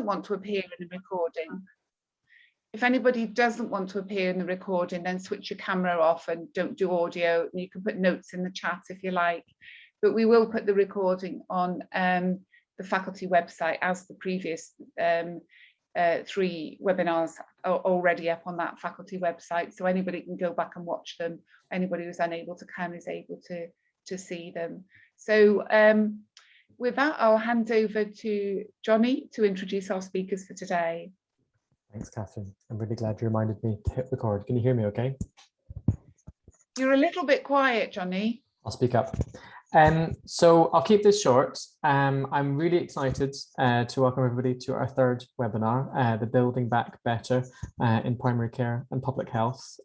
want to appear in the recording. If anybody doesn't want to appear in the recording, then switch your camera off and don't do audio. You can put notes in the chat if you like, but we will put the recording on the faculty website as the previous 3 webinars are already up on that faculty website, so anybody can go back and watch them. Anybody who's unable to come is able to see them. So with that, I'll hand over to Johnny to introduce our speakers for today. Thanks, Catherine. I'm really glad you reminded me to hit record. Can you hear me okay? You're a little bit quiet, Johnny. I'll speak up. So I'll keep this short. I'm really excited to welcome everybody to our 3rd webinar, the Building Back Better in Primary Care and Public Health.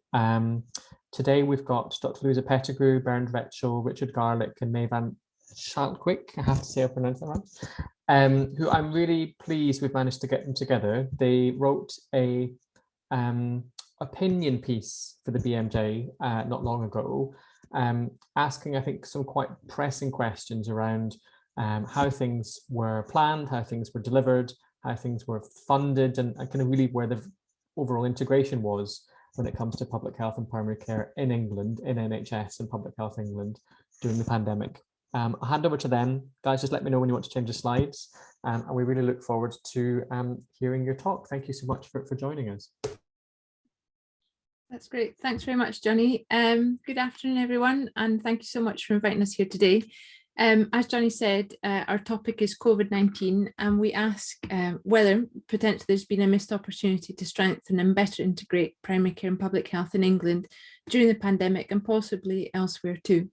Today we've got Dr. Luisa Pettigrew, Bernd Rechel, Richard Garlick and May van Schalkwyk, I have to say I pronounced that right, who I'm really pleased we've managed to get them together. They wrote a opinion piece for the BMJ not long ago, asking, I think, some quite pressing questions around how things were planned, how things were delivered, how things were funded, and kind of really where the overall integration was when it comes to public health and primary care in England, in NHS and Public Health England during the pandemic. I'll hand over to them. Guys, just let me know when you want to change the slides, and we really look forward to hearing your talk. Thank you so much for joining us. That's great. Thanks very much, Johnny. Good afternoon, everyone, and thank you so much for inviting us here today. As Johnny said, our topic is COVID-19, and we ask whether potentially there's been a missed opportunity to strengthen and better integrate primary care and public health in England during the pandemic and possibly elsewhere too.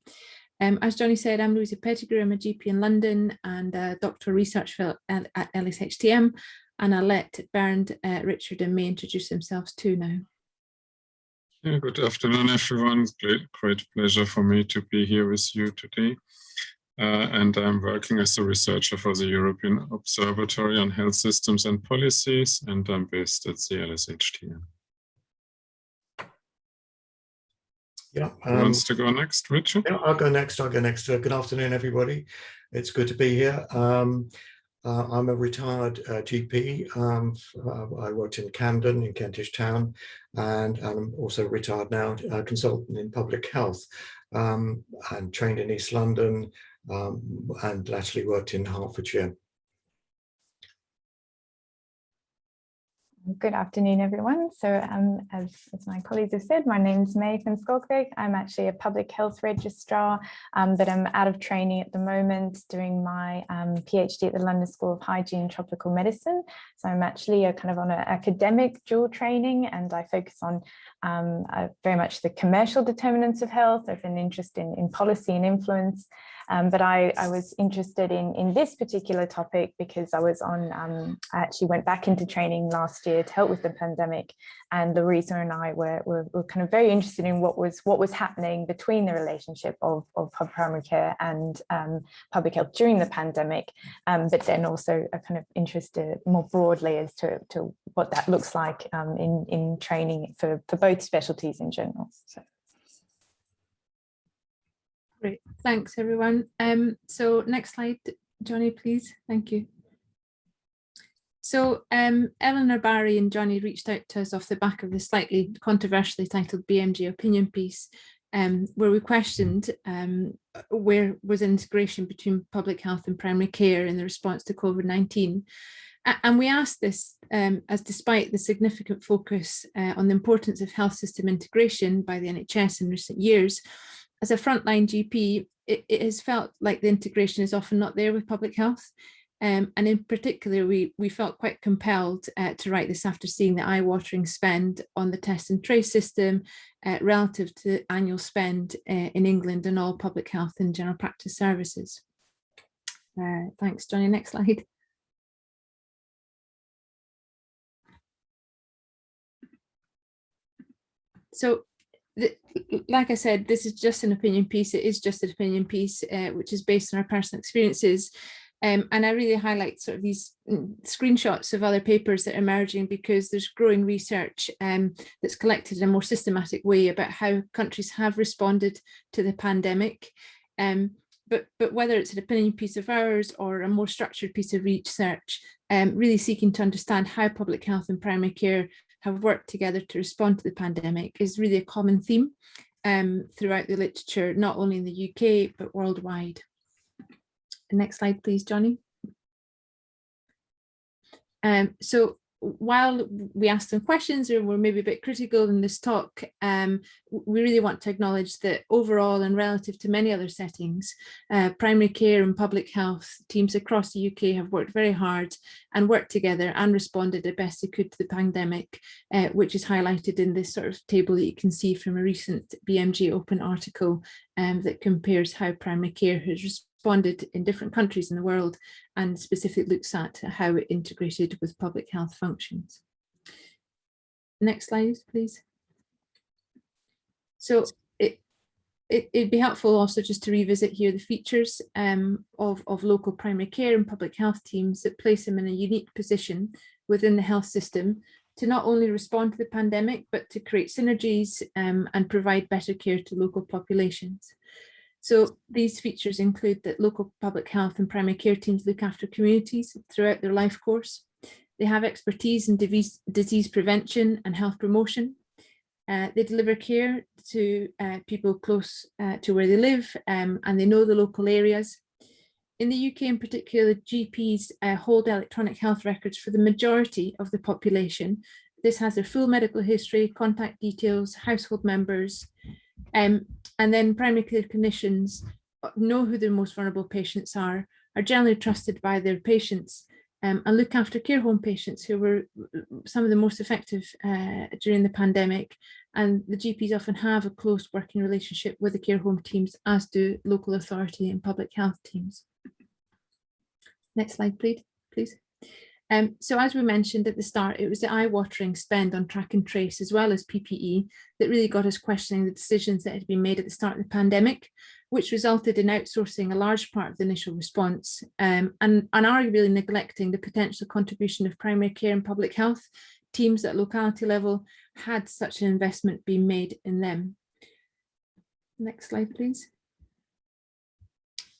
As Johnny said, I'm Luisa Pettigrew. I'm a GP in London and a doctoral research fellow at LSHTM, and I'll let Bernd, Richard and May introduce themselves too now. Yeah, good afternoon, everyone. Great pleasure for me to be here with you today. And I'm working as a researcher for the European Observatory on Health Systems and Policies, and I'm based at the LSHTM. Yeah. Who wants to go next, Richard? Yeah, I'll go next. Good afternoon, everybody. It's good to be here. I'm a retired GP. I worked in Camden, in Kentish Town, and I'm also retired now, consultant in public health, and trained in East London, and actually worked in Hertfordshire. Good afternoon, everyone. So as my colleagues have said, my name is May van Schalkwyk. I'm actually a public health registrar, but I'm out of training at the moment doing my PhD at the London School of Hygiene and Tropical Medicine. So I'm actually kind of on an academic dual training, and I focus on very much the commercial determinants of health. I've been interested in policy and influence. But I was interested in this particular topic because I was on, I actually went back into training last year to help with the pandemic, and Luisa and I were kind of very interested in what was happening between the relationship of primary care and public health during the pandemic, but then also a kind of interested more broadly as to what that looks like in training for both specialties in general. So. Great, thanks everyone. So next slide, Johnny, please. Thank you. So Eleanor Barry and Johnny reached out to us off the back of the slightly controversially titled BMJ opinion piece, where we questioned where was integration between public health and primary care in the response to COVID-19. And we asked this as despite the significant focus on the importance of health system integration by the NHS in recent years, as a frontline GP, it has felt like the integration is often not there with public health. And in particular, we felt quite compelled to write this after seeing the eye-watering spend on the test and trace system relative to the annual spend in England and all public health and general practice services. Thanks, Johnny. Next slide. So, like I said, this is just an opinion piece. It is just an opinion piece, which is based on our personal experiences. And I really highlight sort of these screenshots of other papers that are emerging because there's growing research that's collected in a more systematic way about how countries have responded to the pandemic. But whether it's an opinion piece of ours or a more structured piece of research, really seeking to understand how public health and primary care have worked together to respond to the pandemic is really a common theme throughout the literature, not only in the UK, but worldwide. Next slide, please, Johnny. So while we asked some questions or were maybe a bit critical in this talk, we really want to acknowledge that overall and relative to many other settings, primary care and public health teams across the UK have worked very hard and worked together and responded the best they could to the pandemic, which is highlighted in this sort of table that you can see from a recent BMJ Open article that compares how primary care has responded in different countries in the world and specifically looks at how it integrated with public health functions. Next slide, please. So it'd be helpful also just to revisit here the features of local primary care and public health teams that place them in a unique position within the health system to not only respond to the pandemic, but to create synergies and provide better care to local populations. So these features include that local public health and primary care teams look after communities throughout their life course. They have expertise in disease prevention and health promotion. They deliver care to people close to where they live and they know the local areas. In the UK in particular, GPs hold electronic health records for the majority of the population. This has their full medical history, contact details, household members, and then primary care clinicians know who their most vulnerable patients are generally trusted by their patients and look after care home patients who were some of the most effective during the pandemic. And the GPs often have a close working relationship with the care home teams, as do local authority and public health teams. Next slide, please. So as we mentioned at the start, it was the eye-watering spend on track and trace as well as PPE that really got us questioning the decisions that had been made at the start of the pandemic, which resulted in outsourcing a large part of the initial response and arguably neglecting the potential contribution of primary care and public health teams at locality level had such an investment been made in them. Next slide, please.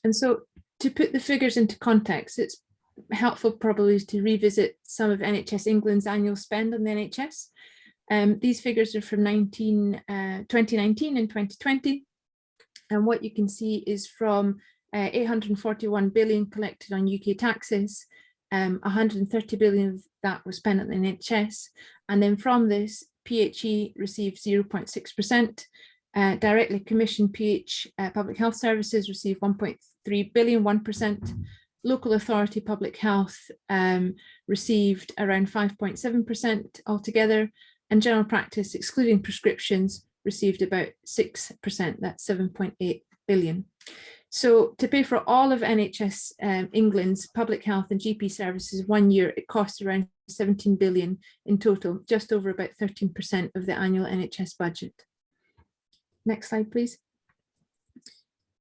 And so to put the figures into context, it's helpful probably to revisit some of NHS England's annual spend on the NHS. These figures are from 2019 and 2020. And what you can see is from 841 billion collected on UK taxes, 130 billion of that was spent on the NHS. And then from this, PHE received 0.6%. Directly commissioned public health services received 1.3 billion, 1%. Local authority public health received around 5.7% altogether, and general practice, excluding prescriptions, received about 6%, that's 7.8 billion. So to pay for all of NHS England's public health and GP services 1 year, it costs around 17 billion in total, just over about 13% of the annual NHS budget. Next slide, please.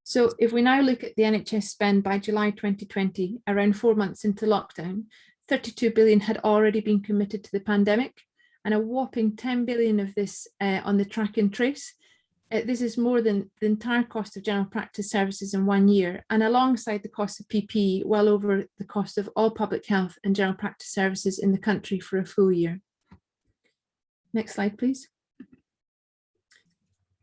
So if we now look at the NHS spend by July 2020, around 4 months into lockdown, 32 billion had already been committed to the pandemic, and a whopping 10 billion of this on the track and trace. This is more than the entire cost of general practice services in 1 year, and alongside the cost of PPE, well over the cost of all public health and general practice services in the country for a full year. Next slide, please.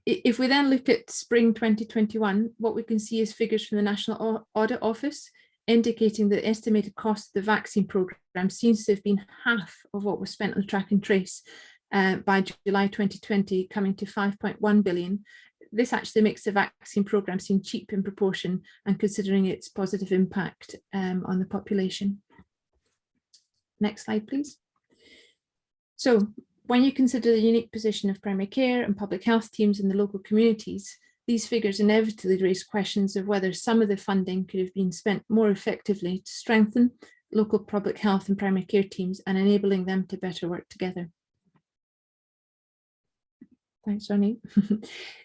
If we then look at spring 2021, what we can see is figures from the National Audit Office indicating the estimated cost of the vaccine programme seems to have been half of what was spent on track and trace by July 2020, coming to 5.1 billion. This actually makes the vaccine programme seem cheap in proportion and considering its positive impact on the population. Next slide, please. So, when you consider the unique position of primary care and public health teams in the local communities, these figures inevitably raise questions of whether some of the funding could have been spent more effectively to strengthen local public health and primary care teams and enabling them to better work together. Thanks, Johnny.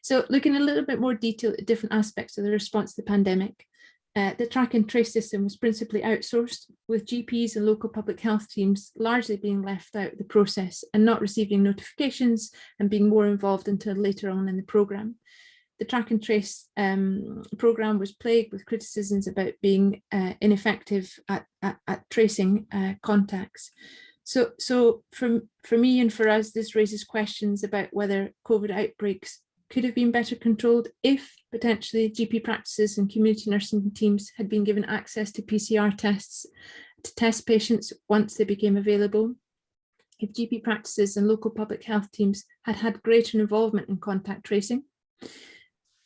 So looking a little bit more detail at different aspects of the response to the pandemic, the track and trace system was principally outsourced, with GPs and local public health teams largely being left out of the process and not receiving notifications and being more involved until later on in the programme. the track and trace programme was plagued with criticisms about being ineffective at tracing contacts. So for me and for us, this raises questions about whether COVID outbreaks could have been better controlled if potentially GP practices and community nursing teams had been given access to PCR tests to test patients once they became available. If GP practices and local public health teams had had greater involvement in contact tracing.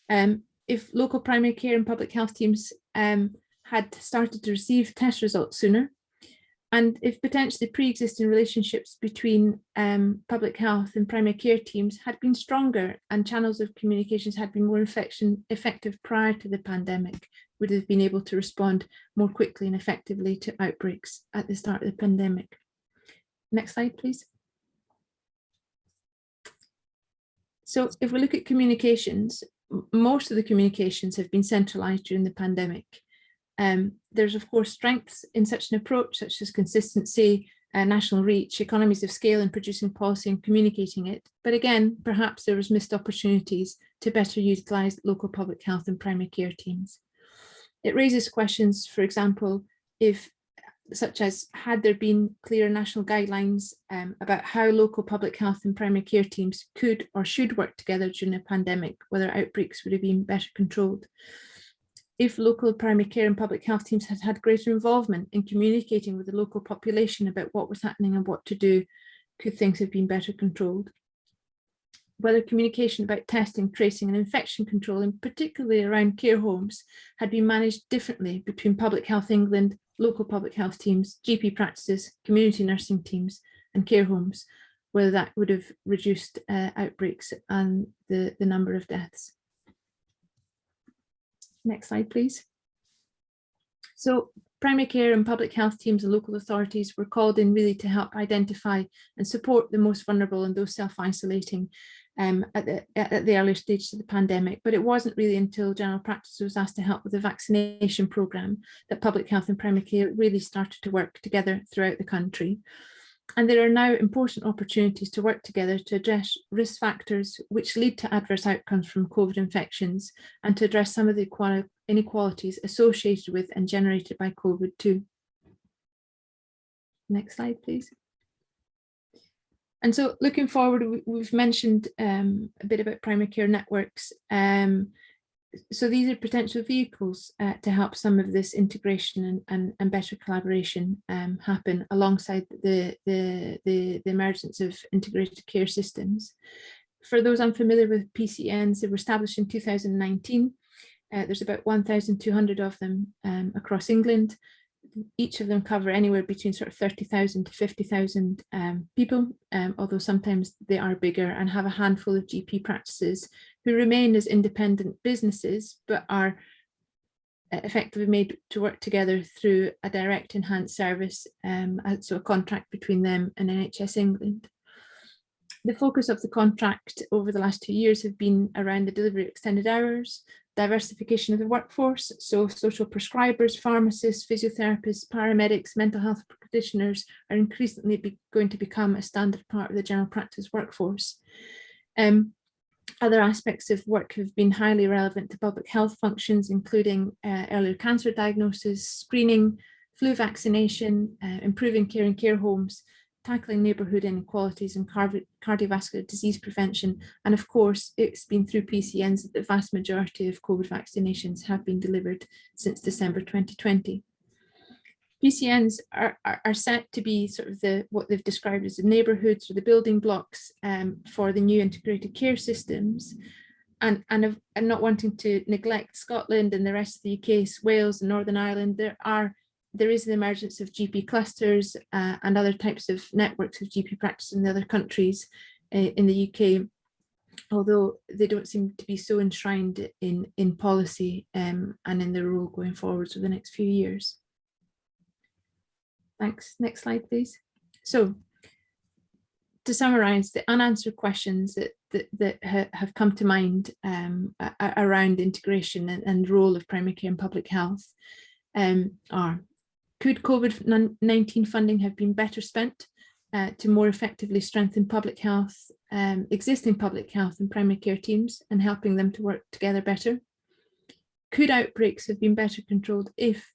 If local primary care and public health teams had started to receive test results sooner, and if potentially pre-existing relationships between public health and primary care teams had been stronger and channels of communications had been more effective prior to the pandemic, would have been able to respond more quickly and effectively to outbreaks at the start of the pandemic. Next slide, please. So if we look at communications, most of the communications have been centralised during the pandemic. There's of course strengths in such an approach, such as consistency, national reach, economies of scale in producing policy and communicating it. But again, perhaps there was missed opportunities to better utilise local public health and primary care teams. It raises questions, for example, such as had there been clear national guidelines about how local public health and primary care teams could or should work together during a pandemic, whether outbreaks would have been better controlled. If local primary care and public health teams had had greater involvement in communicating with the local population about what was happening and what to do, could things have been better controlled? Whether communication about testing, tracing and infection control, and particularly around care homes, had been managed differently between Public Health England, local public health teams, GP practices, community nursing teams and care homes, whether that would have reduced outbreaks and the number of deaths. Next slide, please. So primary care and public health teams and local authorities were called in really to help identify and support the most vulnerable and those self-isolating at the earlier stages of the pandemic. But it wasn't really until general practice was asked to help with the vaccination programme that public health and primary care really started to work together throughout the country. And there are now important opportunities to work together to address risk factors which lead to adverse outcomes from COVID infections and to address some of the inequalities associated with and generated by COVID too. Next slide, please. And so looking forward, we've mentioned a bit about primary care networks. So these are potential vehicles to help some of this integration and better collaboration happen alongside the emergence of integrated care systems. For those unfamiliar with PCNs, they were established in 2019. There's about 1,200 of them across England. Each of them cover anywhere between sort of 30,000 to 50,000 people, although sometimes they are bigger, and have a handful of GP practices who remain as independent businesses, but are effectively made to work together through a direct enhanced service, so a contract between them and NHS England. The focus of the contract over the last 2 years have been around the delivery of extended hours, diversification of the workforce, so social prescribers, pharmacists, physiotherapists, paramedics, mental health practitioners are increasingly going to become a standard part of the general practice workforce. Other aspects of work have been highly relevant to public health functions, including earlier cancer diagnosis, screening, flu vaccination, improving care in care homes, tackling neighbourhood inequalities and cardiovascular disease prevention. And of course, it's been through PCNs that the vast majority of COVID vaccinations have been delivered since December 2020. PCNs are set to be sort of what they've described as the neighbourhoods or the building blocks for the new integrated care systems. And I'm not wanting to neglect Scotland and the rest of the UK, Wales and Northern Ireland. There is the emergence of GP clusters and other types of networks of GP practice in the other countries in the UK, although they don't seem to be so enshrined in policy and in their role going forward for the next few years. Thanks. Next slide, please. So to summarise, the unanswered questions that have come to mind around integration and role of primary care and public health are: could COVID-19 funding have been better spent to more effectively strengthen public health, existing public health and primary care teams, and helping them to work together better? Could outbreaks have been better controlled if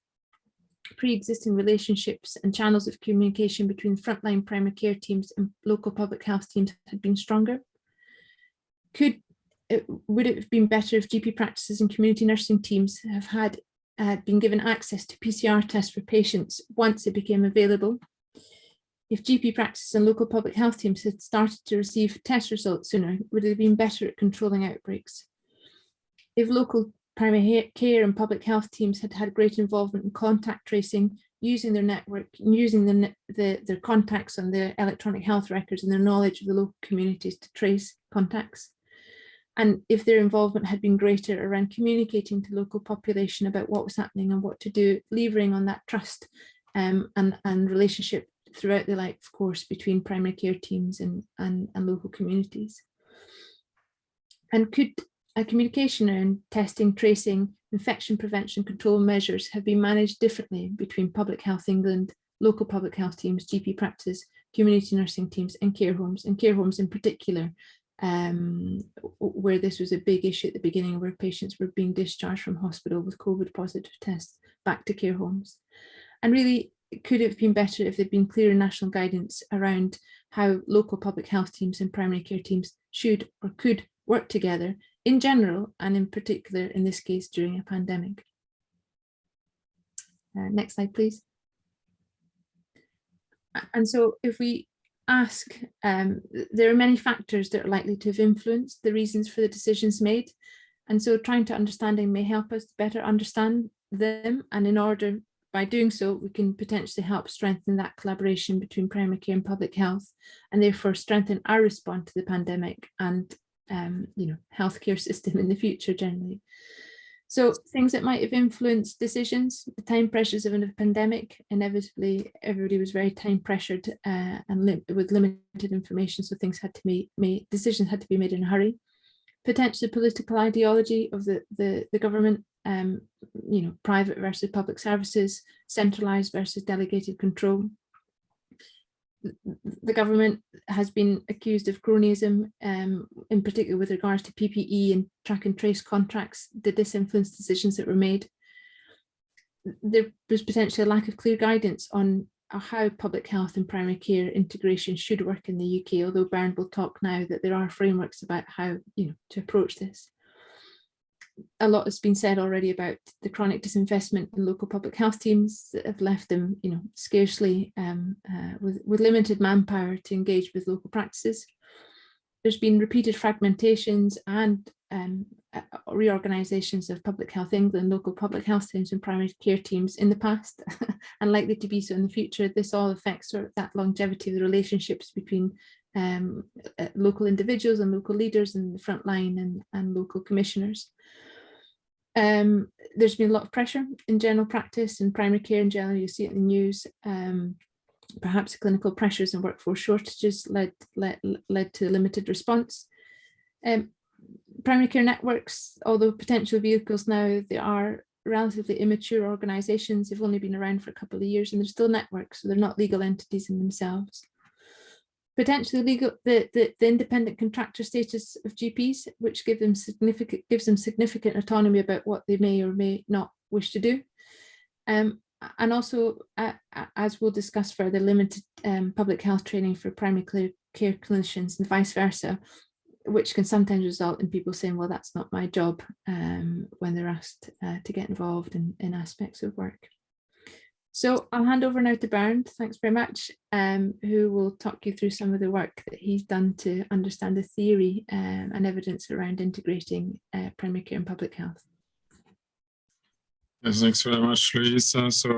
pre-existing relationships and channels of communication between frontline primary care teams and local public health teams had been stronger? Would it have been better if GP practices and community nursing teams had been given access to PCR tests for patients once it became available? If GP practices and local public health teams had started to receive test results sooner, would it have been better at controlling outbreaks? If local primary care and public health teams had had great involvement in contact tracing, using their network, using their contacts on their electronic health records and their knowledge of the local communities to trace contacts, and if their involvement had been greater around communicating to local population about what was happening and what to do, levering on that trust and relationship throughout the life course between primary care teams and local communities. And could a communication around testing, tracing, infection prevention control measures have been managed differently between Public Health England, local public health teams, GP practices, community nursing teams and care homes in particular, where this was a big issue at the beginning, where patients were being discharged from hospital with COVID positive tests back to care homes? And really, could it have been better if there'd been clearer national guidance around how local public health teams and primary care teams should or could work together in general, and in particular, in this case, during a pandemic? Next slide, please. And so if we ask, there are many factors that are likely to have influenced the reasons for the decisions made. And so trying to understanding may help us to better understand them. And in order, by doing so, we can potentially help strengthen that collaboration between primary care and public health, and therefore strengthen our response to the pandemic and healthcare system in the future generally. So things that might have influenced decisions: the time pressures of a pandemic. Inevitably, everybody was very time pressured and with limited information, so things had to be made, decisions had to be made in a hurry. Potentially political ideology of the government, private versus public services, centralised versus delegated control. The government has been accused of cronyism, in particular with regards to PPE and track and trace contracts. Did this influence decisions that were made? There was potentially a lack of clear guidance on how public health and primary care integration should work in the UK, although Bernd will talk now that there are frameworks about how to approach this. A lot has been said already about the chronic disinvestment in local public health teams that have left them, scarcely with limited manpower to engage with local practices. There's been repeated fragmentations and reorganisations of Public Health England, local public health teams and primary care teams in the past and likely to be so in the future. This all affects that longevity of the relationships between local individuals and local leaders in the front line and local commissioners. There's been a lot of pressure in general practice and primary care in general. You see it in the news. Perhaps clinical pressures and workforce shortages led to limited response. Primary care networks, although potential vehicles now, they are relatively immature organisations. They've only been around for a couple of years, and they're still networks, so they're not legal entities in themselves. Potentially the independent contractor status of GPs, which gives them significant autonomy about what they may or may not wish to do. And also, as we'll discuss further, limited public health training for primary care clinicians and vice versa, which can sometimes result in people saying, well, that's not my job, when they're asked to get involved in aspects of work. So I'll hand over now to Bernd, thanks very much, who will talk you through some of the work that he's done to understand the theory and evidence around integrating primary care and public health. Yes, thanks very much, Luisa. So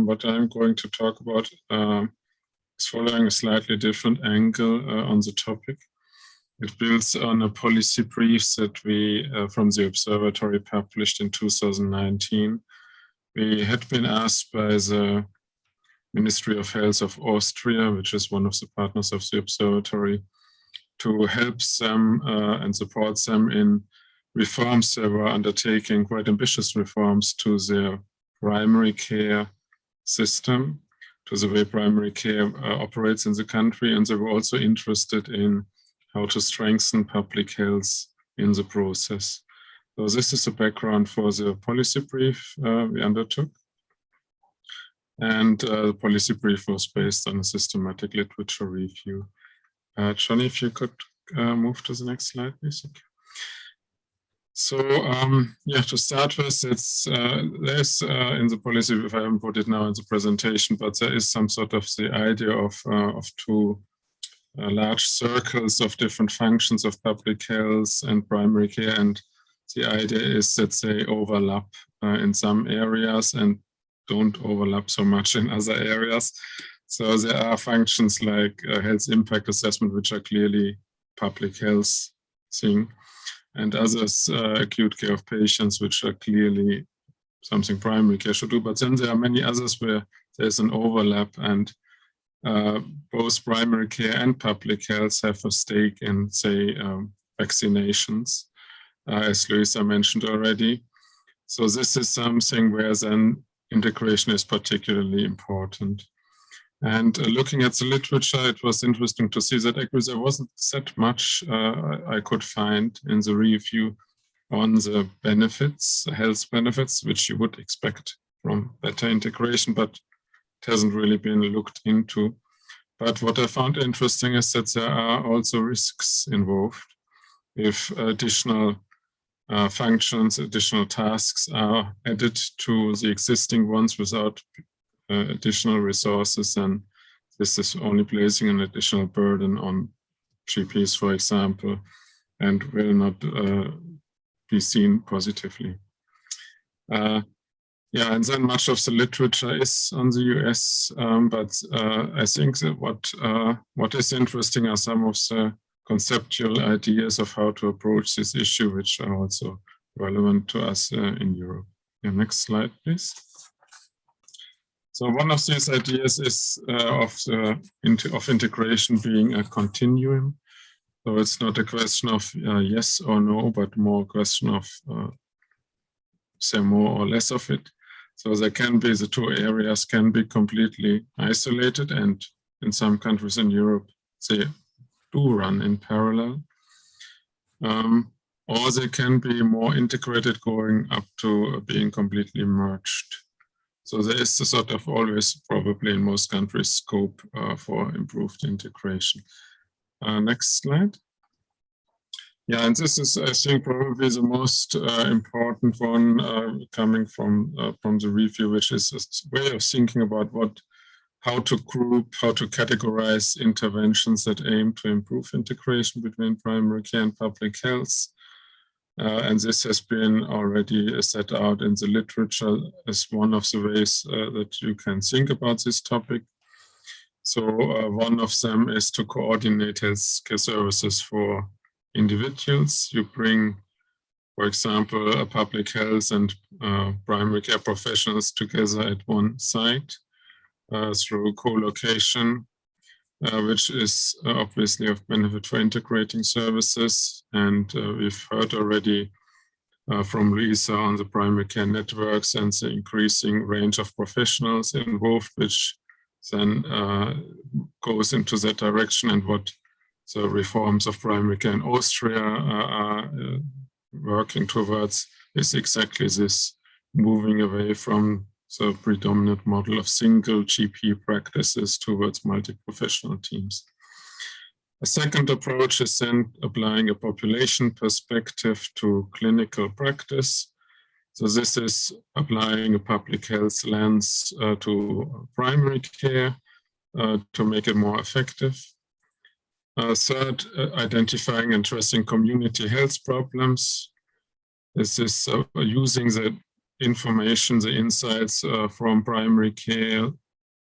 what I'm going to talk about is following a slightly different angle on the topic. It builds on a policy brief that we, from the observatory, published in 2019. We had been asked by the Ministry of Health of Austria, which is one of the partners of the observatory, to help them and support them in reforms. They were undertaking quite ambitious reforms to their primary care system to the way primary care operates in the country, and they were also interested in how to strengthen public health in the process. So this is the background for the policy brief we undertook. And the policy brief was based on a systematic literature review. Johnny, if you could move to the next slide, please. So yeah, to start with, there's in the policy, if I haven't put it now in the presentation, but there is some sort of the idea of two large circles of different functions of public health and primary care. And the idea is that they overlap in some areas and don't overlap so much in other areas. So there are functions like health impact assessment, which are clearly public health thing, and others acute care of patients, which are clearly something primary care should do. But then there are many others where there's an overlap, and both primary care and public health have a stake in, say, vaccinations, as Luisa mentioned already. So this is something where then integration is particularly important. And looking at the literature, it was interesting to see that actually there wasn't that much I could find in the review on the benefits, health benefits, which you would expect from better integration, but it hasn't really been looked into. But what I found interesting is that there are also risks involved if additional functions, additional tasks are added to the existing ones without additional resources, and this is only placing an additional burden on GPs, for example, and will not be seen positively. Yeah, and then much of the literature is on the US, but I think that what is interesting are some of the conceptual ideas of how to approach this issue, which are also relevant to us in Europe. Yeah, next slide, please. So one of these ideas is of integration being a continuum. So it's not a question of yes or no, but more a question of say more or less of it. So there can be, the two areas can be completely isolated, and in some countries in Europe, they do run in parallel. Or they can be more integrated, going up to being completely merged. So there is a sort of always, probably in most countries, scope for improved integration. Next slide. Yeah, and this is, I think, probably the most important one coming from the review, which is a way of thinking about how to group, how to categorize interventions that aim to improve integration between primary care and public health. And this has been already set out in the literature as one of the ways that you can think about this topic. So one of them is to coordinate healthcare services for individuals. You bring, for example, public health and primary care professionals together at one site through co-location, which is obviously of benefit for integrating services. And we've heard already from Luisa on the primary care networks and the increasing range of professionals involved, which then goes into that direction, and what the reforms of primary care in Austria are working towards is exactly this, moving away from the predominant model of single GP practices towards multi-professional teams. A second approach is then applying a population perspective to clinical practice. So this is applying a public health lens to primary care to make it more effective. Third, identifying and addressing community health problems. This is using the information, the insights from primary care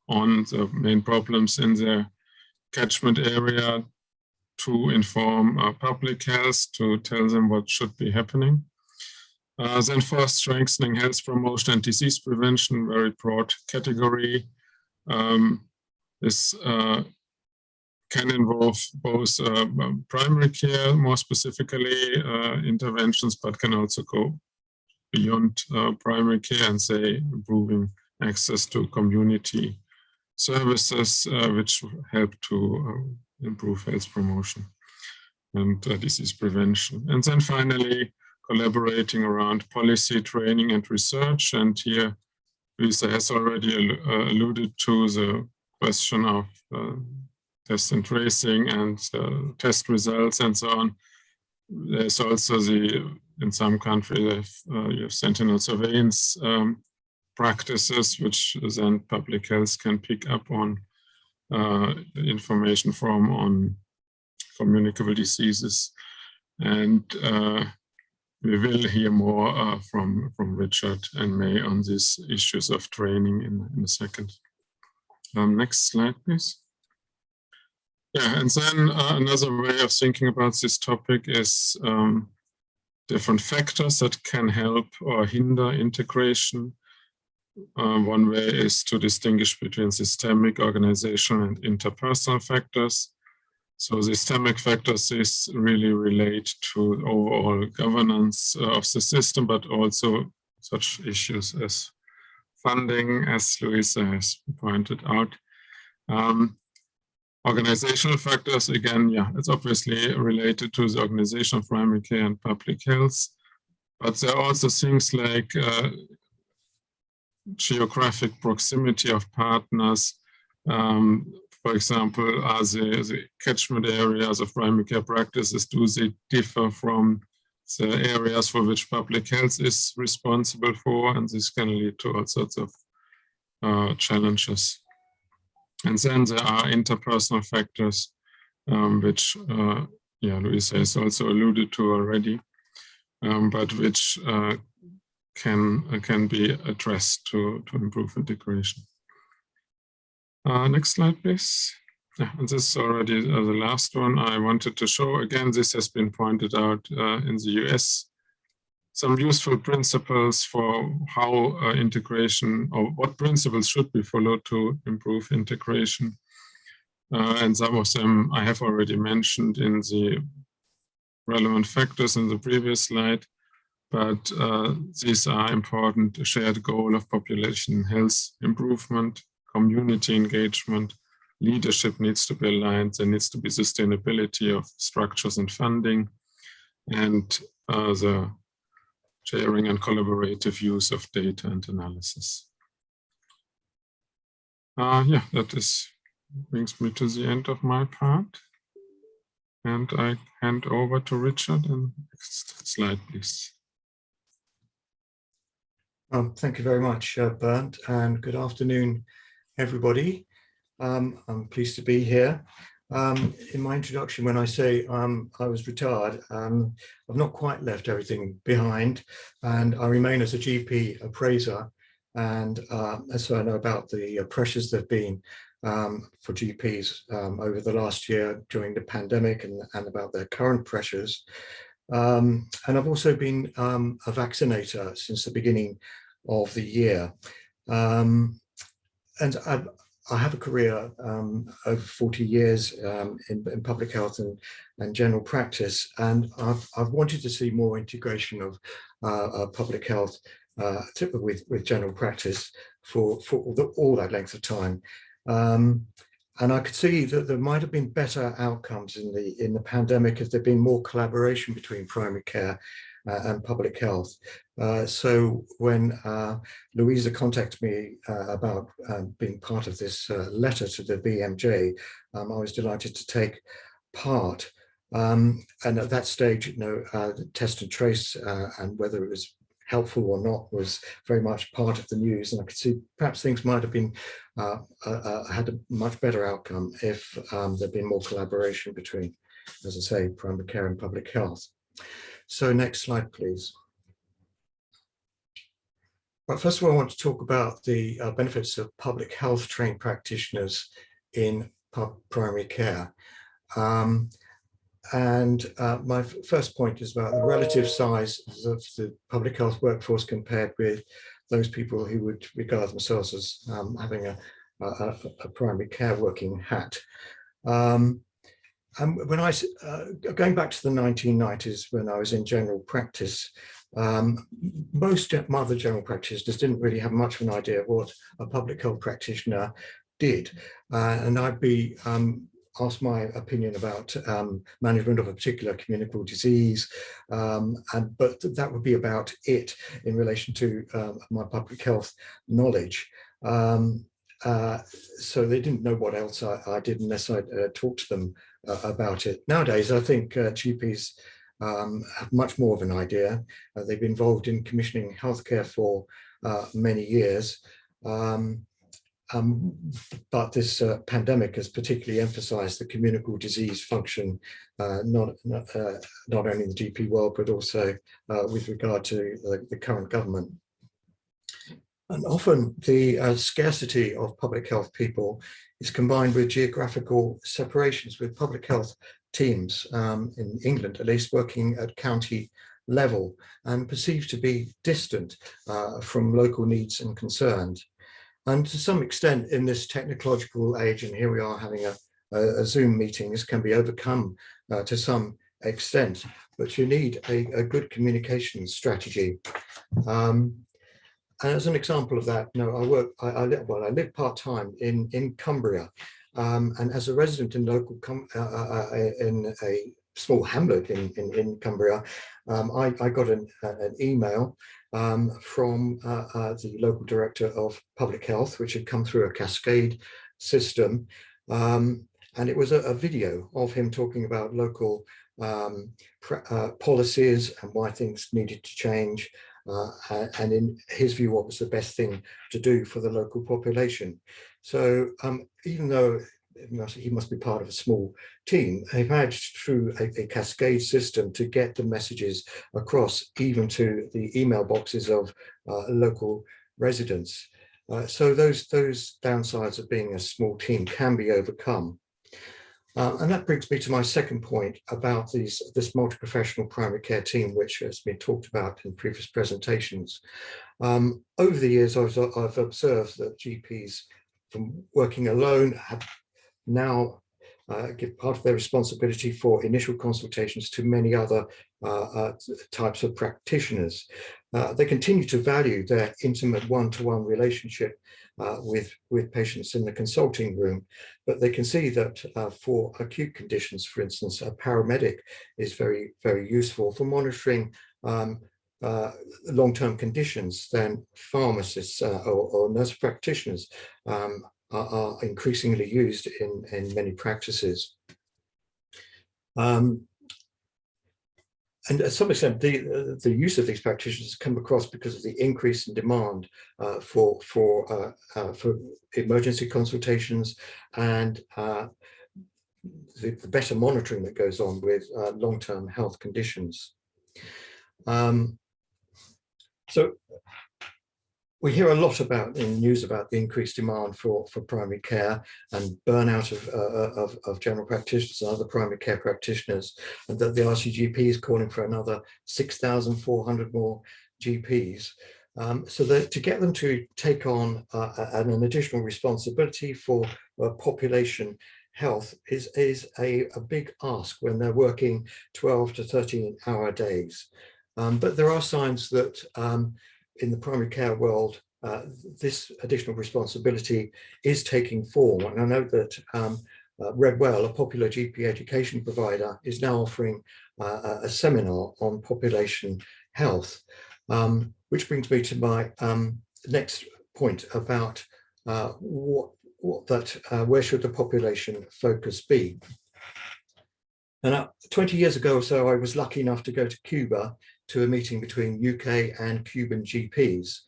on the main problems in their catchment area to inform public health, to tell them what should be happening. Then for strengthening health promotion and disease prevention, very broad category. This can involve both primary care, more specifically interventions, but can also go beyond primary care and say improving access to community services which help to improve health promotion and disease prevention. And then finally, collaborating around policy, training, and research. And here, Luisa has already alluded to the question of test and tracing and test results and so on. There's also in some countries, you have sentinel surveillance practices, which then public health can pick up on information from on communicable diseases. And we will hear more from Richard and May on these issues of training in a second. Next slide, please. Yeah, and then another way of thinking about this topic is different factors that can help or hinder integration. One way is to distinguish between systemic, organizational, and interpersonal factors. So systemic factors is really relate to overall governance of the system, but also such issues as funding, as Luisa has pointed out. Organizational factors, again, yeah, it's obviously related to the organization of primary care and public health, but there are also things like geographic proximity of partners. For example, are the catchment areas of primary care practices, do they differ from the areas for which public health is responsible for? And this can lead to all sorts of challenges. And then there are interpersonal factors, which Luisa has also alluded to already, but which can be addressed to improve integration. Next slide, please. Yeah, and this is already the last one I wanted to show. Again, this has been pointed out in the US. Some useful principles for how integration, or what principles should be followed to improve integration. And some of them I have already mentioned in the relevant factors in the previous slide, but these are important: a shared goal of population health improvement, community engagement, leadership needs to be aligned, there needs to be sustainability of structures and funding, and the sharing and collaborative use of data and analysis. Yeah, that brings me to the end of my part. And I hand over to Richard. And next slide, please. Thank you very much, Bernd, and good afternoon, everybody. I'm pleased to be here. In my introduction, when I say I was retired, I've not quite left everything behind, and I remain as a GP appraiser. And so I know about the pressures that have been for GPs over the last year during the pandemic, and about their current pressures. And I've also been a vaccinator since the beginning of the year. And I have a career over 40 years in public health and general practice, and I've wanted to see more integration of public health with general practice for all that length of time. And I could see that there might have been better outcomes in the pandemic if there'd been more collaboration between primary care and public health. So when Luisa contacted me about being part of this letter to the BMJ, I was delighted to take part. And at that stage, the test and trace and whether it was helpful or not was very much part of the news, and I could see perhaps things might have been had a much better outcome if there'd been more collaboration between, as I say, primary care and public health. So next slide, please. But first of all, I want to talk about the benefits of public health trained practitioners in primary care. And my first point is about the relative size of the public health workforce compared with those people who would regard themselves as having a primary care working hat. And when going back to the 1990s, when I was in general practice, most other general practitioners didn't really have much of an idea of what a public health practitioner did. And I'd be asked my opinion about management of a particular communicable disease, but that would be about it in relation to my public health knowledge. So they didn't know what else I did unless I talked to them about it. Nowadays, I think GPs have much more of an idea. They've been involved in commissioning healthcare for many years. But this pandemic has particularly emphasized the communicable disease function, not only in the GP world, but also with regard to the current government. And often the scarcity of public health people is combined with geographical separations, with public health teams in England, at least, working at county level and perceived to be distant from local needs and concerns. And to some extent in this technological age, and here we are having a Zoom meeting, this can be overcome to some extent, but you need a good communication strategy. And as an example of that, I live part-time in Cumbria, and as a resident in in a small hamlet in Cumbria, I got an email from the local director of public health, which had come through a cascade system, and it was a video of him talking about local policies and why things needed to change. And in his view, what was the best thing to do for the local population. So even though he must be part of a small team, he managed through a cascade system to get the messages across even to the email boxes of local residents. So those downsides of being a small team can be overcome. And that brings me to my second point about this multi-professional primary care team, which has been talked about in previous presentations. Over the years, I've observed that GPs, from working alone, have now give part of their responsibility for initial consultations to many other types of practitioners. They continue to value their intimate one-to-one relationship with patients in the consulting room, but they can see that for acute conditions, for instance, a paramedic is very, very useful for monitoring long-term conditions. Then pharmacists or nurse practitioners are increasingly used in many practices. And to some extent, the use of these practitioners come across because of the increase in demand for emergency consultations and the better monitoring that goes on with long-term health conditions. So we hear a lot about in the news about the increased demand for primary care and burnout of general practitioners and other primary care practitioners, and that the RCGP is calling for another 6,400 more GPs. So that to get them to take on an additional responsibility for population health is a big ask when they're working 12 to 13-hour days. But there are signs that in the primary care world, this additional responsibility is taking form. And I know that Redwell, a popular GP education provider, is now offering a seminar on population health, which brings me to my next point about where should the population focus be. And 20 years ago or so, I was lucky enough to go to Cuba to a meeting between UK and Cuban GPs.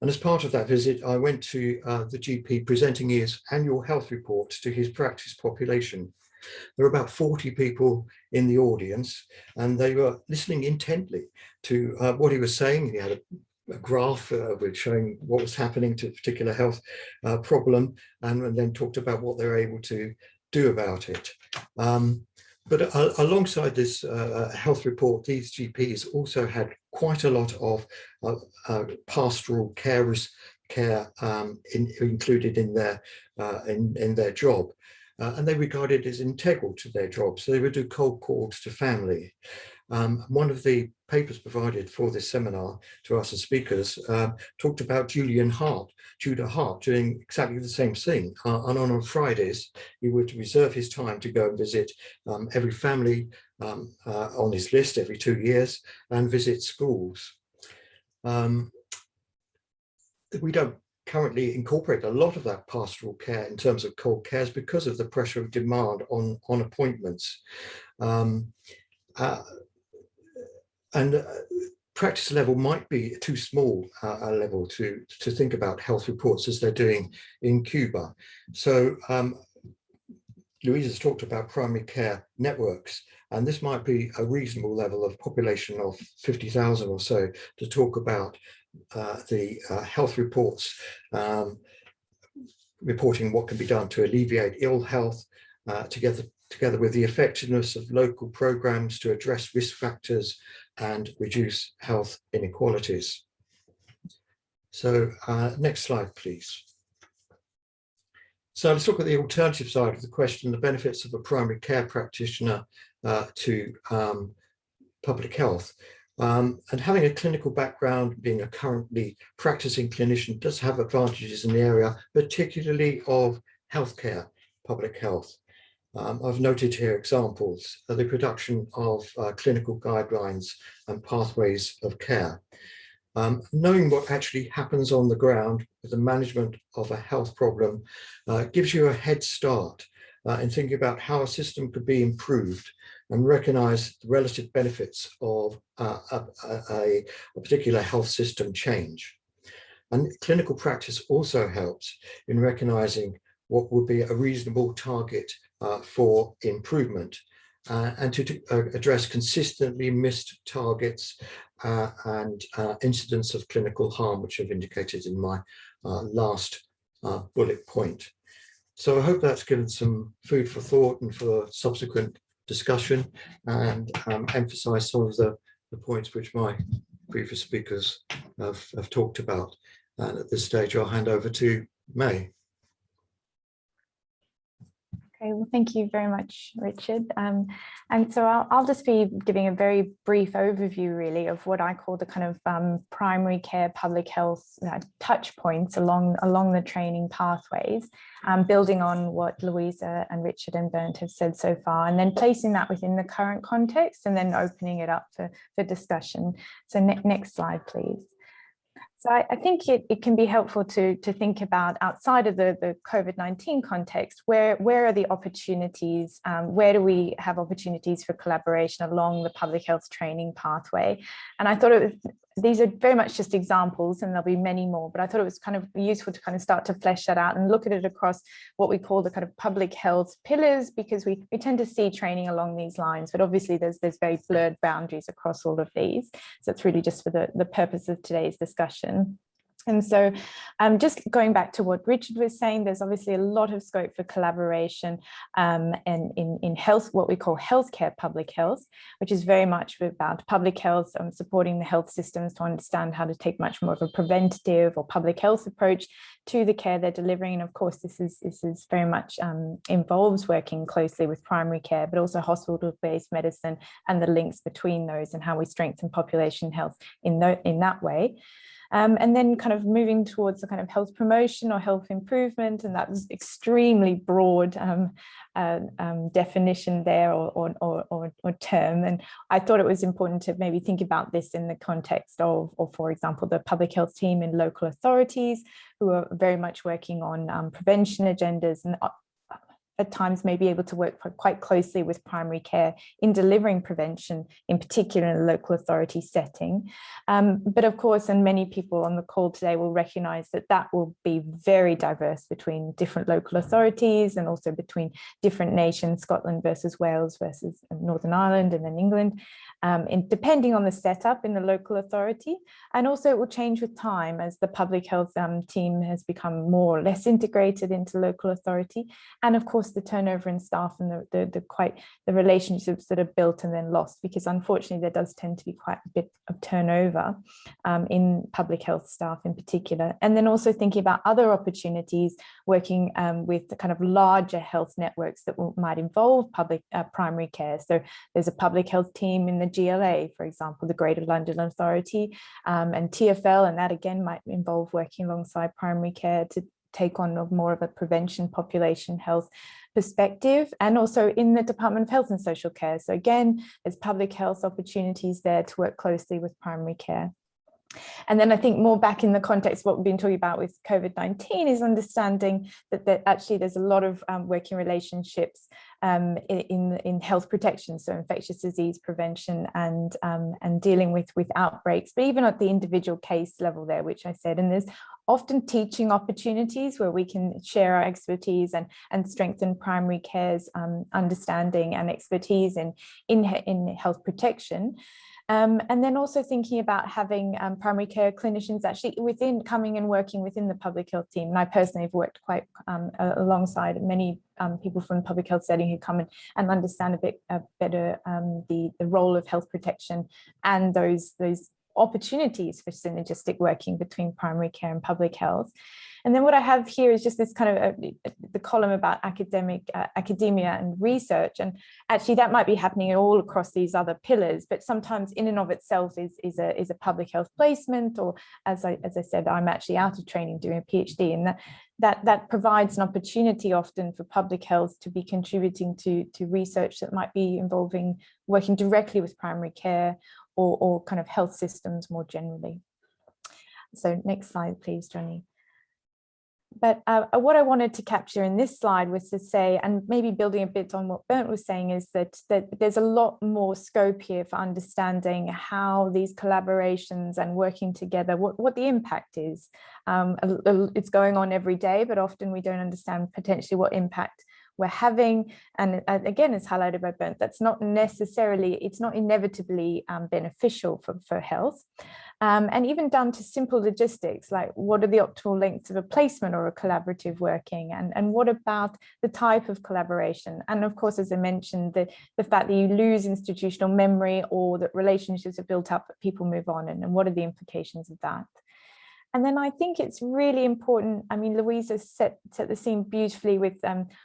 And as part of that visit, I went to the GP presenting his annual health report to his practice population. There were about 40 people in the audience, and they were listening intently to what he was saying. He had a graph with showing what was happening to a particular health problem, and then talked about what they were able to do about it. But alongside this health report, these GPs also had quite a lot of pastoral care included in their job. and they regard it as integral to their job. So they would do cold calls to family. One of the papers provided for this seminar to us as speakers talked about Judah Hart doing exactly the same thing. And on Fridays, he would reserve his time to go and visit every family on his list every 2 years and visit schools. We don't currently incorporate a lot of that pastoral care in terms of cold cares because of the pressure of demand on appointments. Practice level might be too small a level to think about health reports as they're doing in Cuba. So Louisa's talked about primary care networks, and this might be a reasonable level of population of 50,000 or so to talk about the health reports, reporting what can be done to alleviate ill health, together with the effectiveness of local programs to address risk factors and reduce health inequalities. So next slide, please. So let's look at the alternative side of the question, the benefits of a primary care practitioner to public health. And having a clinical background, being a currently practicing clinician, does have advantages in the area, particularly of healthcare, public health. I've noted here examples of the production of clinical guidelines and pathways of care. Knowing what actually happens on the ground with the management of a health problem gives you a head start in thinking about how a system could be improved and recognize the relative benefits of a particular health system change. And clinical practice also helps in recognizing what would be a reasonable target for improvement and to address consistently missed targets and incidents of clinical harm, which I've indicated in my last bullet point. So I hope that's given some food for thought and for subsequent discussion, and emphasize some of the points which my previous speakers have talked about. And at this stage, I'll hand over to May. Okay, well, thank you very much, Richard. And so I'll just be giving a very brief overview, really, of what I call the kind of primary care public health touch points along the training pathways, building on what Louisa and Richard and Bernd have said so far, and then placing that within the current context and then opening it up for discussion. So next slide, please. So I think it can be helpful to think about, outside of the COVID-19 context, where are the opportunities, where do we have opportunities for collaboration along the public health training pathway? And I thought these are very much just examples, and there'll be many more, but I thought it was kind of useful to kind of start to flesh that out and look at it across what we call the kind of public health pillars, because we tend to see training along these lines, but obviously there's very blurred boundaries across all of these. So it's really just for the purpose of today's discussion. And so just going back to what Richard was saying, there's obviously a lot of scope for collaboration and in health, what we call healthcare public health, which is very much about public health, supporting the health systems to understand how to take much more of a preventative or public health approach to the care they're delivering. And of course, this is very much involves working closely with primary care, but also hospital-based medicine and the links between those and how we strengthen population health in that way. And then kind of moving towards the kind of health promotion or health improvement, and that was extremely broad definition there or term. And I thought it was important to maybe think about this in the context of, for example, the public health team in local authorities who are very much working on prevention agendas and at times may be able to work quite closely with primary care in delivering prevention, in particular in a local authority setting. But of course, and many people on the call today will recognise that that will be very diverse between different local authorities and also between different nations, Scotland versus Wales versus Northern Ireland and then England, depending on the setup in the local authority. And also it will change with time as the public health team has become more or less integrated into local authority. And of course, the turnover in staff and the relationships that are built and then lost, because unfortunately there does tend to be quite a bit of turnover in public health staff in particular. And then also thinking about other opportunities, working with the kind of larger health networks that might involve public primary care. So there's a public health team in the GLA, for example, the Greater London Authority, and TfL, and that again might involve working alongside primary care to take on more of a prevention population health perspective, and also in the Department of Health and Social Care. So again, there's public health opportunities there to work closely with primary care. And then I think more back in the context of what we've been talking about with COVID-19 is understanding that actually there's a lot of working relationships in health protection, so infectious disease prevention and dealing with outbreaks, but even at the individual case level there, which I said, and there's often teaching opportunities where we can share our expertise and strengthen primary care's understanding and expertise in health protection. And then also thinking about having primary care clinicians actually coming and working within the public health team. And I personally have worked quite alongside many people from the public health setting who come and understand a bit better the role of health protection and those opportunities for synergistic working between primary care and public health. And then what I have here is just this kind of the column about academia and research, and actually that might be happening all across these other pillars, but sometimes in and of itself is a public health placement, or as I said, I'm actually out of training doing a PhD, and that provides an opportunity often for public health to be contributing to research that might be involving working directly with primary care or kind of health systems more generally. So next slide, please, Johnny. But what I wanted to capture in this slide was to say, and maybe building a bit on what Bernd was saying, is that there's a lot more scope here for understanding how these collaborations and working together, what the impact is. It's going on every day, but often we don't understand potentially what impact we're having. And again, as highlighted by Bernd, that's not necessarily, it's not inevitably beneficial for health. And even down to simple logistics, like what are the optimal lengths of a placement or a collaborative working, and what about the type of collaboration? And of course, as I mentioned, the fact that you lose institutional memory or that relationships are built up, but people move on, and what are the implications of that? And then I think it's really important, I mean, Luisa set the scene beautifully with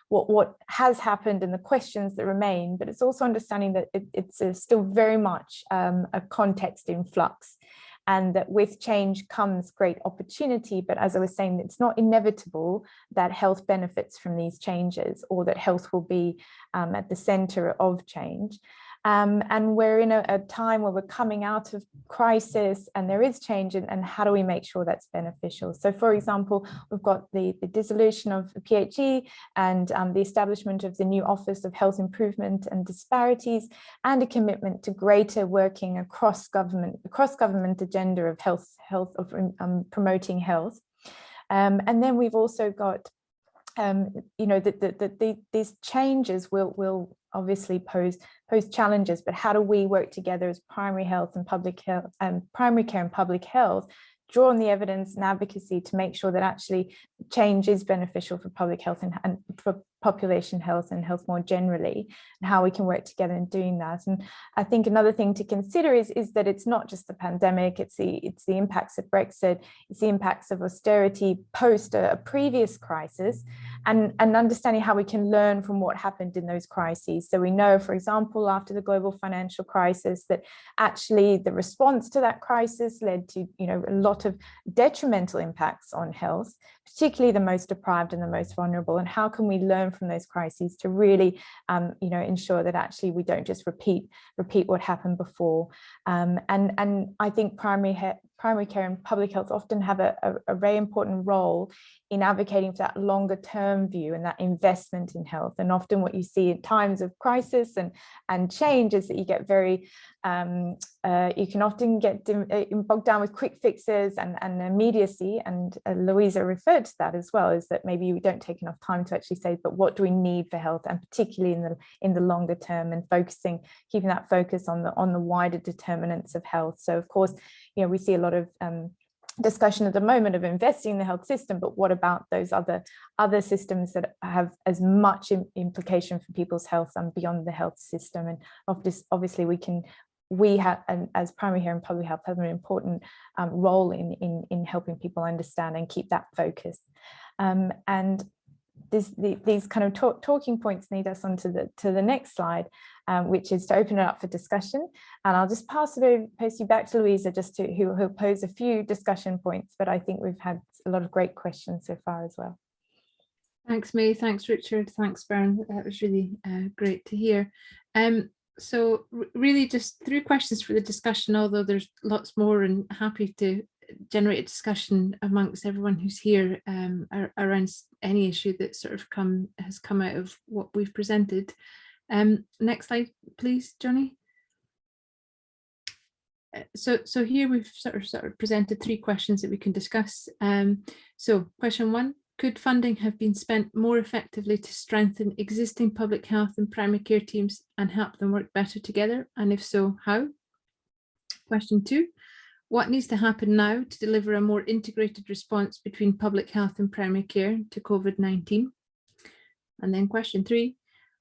what has happened and the questions that remain, but it's also understanding that it's still very much a context in flux, and that with change comes great opportunity. But as I was saying, it's not inevitable that health benefits from these changes, or that health will be at the center of change. And we're in a time where we're coming out of crisis and there is change, and how do we make sure that's beneficial? So for example, we've got the dissolution of the PHE and the establishment of the new Office of Health Improvement and Disparities, and a commitment to greater working across government agenda of health of promoting health. And then we've also got you know, these changes will obviously pose challenges, but how do we work together as primary health and public health, primary care and public health, draw on the evidence and advocacy to make sure that actually change is beneficial for public health and for population health and health more generally, and how we can work together in doing that. And I think another thing to consider is that it's not just the pandemic, it's the impacts of Brexit, it's the impacts of austerity post a previous crisis, and understanding how we can learn from what happened in those crises. So we know, for example, after the global financial crisis, that actually the response to that crisis led to, you know, a lot of detrimental impacts on health, particularly the most deprived and the most vulnerable. And how can we learn from those crises to really, you know, ensure that actually we don't just repeat what happened before. And I think primary care and public health often have a very important role in advocating for that longer term view and that investment in health. And often what you see in times of crisis and change is that you get very, you can often get bogged down with quick fixes and immediacy. And Luisa referred to that as well, is that maybe we don't take enough time to actually say, but what do we need for health, and particularly in the longer term, and keeping that focus on the wider determinants of health. So of course, you know, we see a lot of discussion at the moment of investing in the health system, but what about those other systems that have as much implication for people's health and beyond the health system? And obviously we have, and as primary care and public health, have an important role in helping people understand and keep that focus. And these kind of talking points lead us on to the next slide, which is to open it up for discussion. And I'll just pass you back to Luisa, who'll pose a few discussion points, but I think we've had a lot of great questions so far as well. Thanks, May. Thanks, Richard. Thanks, Bernd. That was really great to hear. So really just 3 questions for the discussion, although there's lots more, and happy to generate a discussion amongst everyone who's here around any issue that sort of has come out of what we've presented. Next slide, please, Johnny. So here we've sort of presented 3 questions that we can discuss. So question 1, could funding have been spent more effectively to strengthen existing public health and primary care teams and help them work better together? And if so, how? Question 2, what needs to happen now to deliver a more integrated response between public health and primary care to COVID-19? And then question 3,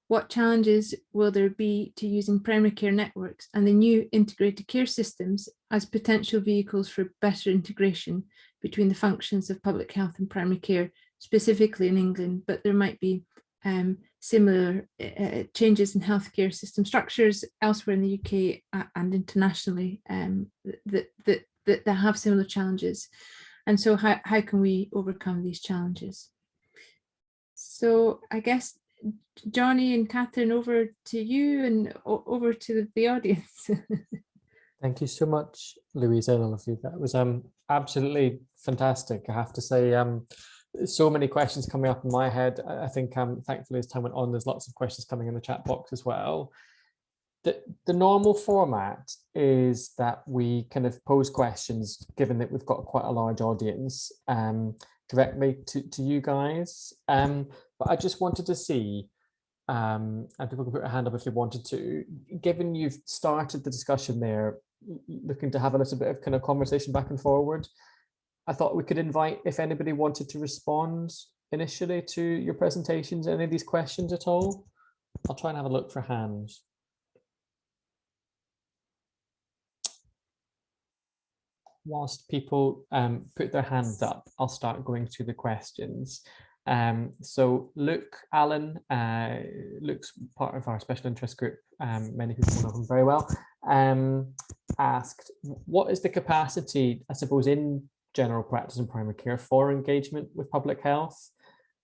what challenges will there be to using primary care networks and the new integrated care systems as potential vehicles for better integration between the functions of public health and primary care, specifically in England, but there might be similar changes in healthcare system structures elsewhere in the UK and internationally that have similar challenges. And so how can we overcome these challenges? So I guess, Johnny and Catherine, over to you and over to the audience. Thank you so much, Louisa and all of you. That was absolutely fantastic, I have to say. So many questions coming up in my head. I think thankfully as time went on, there's lots of questions coming in the chat box as well. The normal format is that we kind of pose questions, given that we've got quite a large audience, directly to you guys. But I just wanted to see, and people can put their hand up if you wanted to, given you've started the discussion there, looking to have a little bit of kind of conversation back and forward, I thought we could invite if anybody wanted to respond initially to your presentations, any of these questions at all. I'll try and have a look for hands. Whilst people put their hands up, I'll start going through the questions. So Luke Allen, Luke's part of our special interest group, many people know him very well, asked, what is the capacity, I suppose, in general practice and primary care for engagement with public health?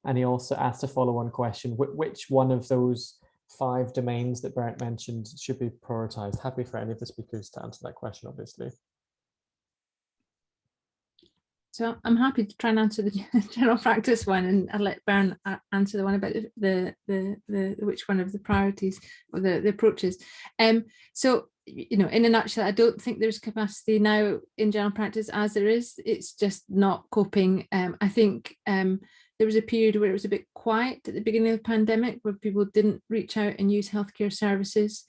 And he also asked a follow-on question, which one of those 5 domains that Bernd mentioned should be prioritized? Happy for any of the speakers to answer that question, obviously. So I'm happy to try and answer the general practice one, and I'll let Bernd answer the one about the which one of the priorities or the approaches. So, you know, in a nutshell, I don't think there's capacity now in general practice as there is. It's just not coping. I think there was a period where it was a bit quiet at the beginning of the pandemic, where people didn't reach out and use healthcare services.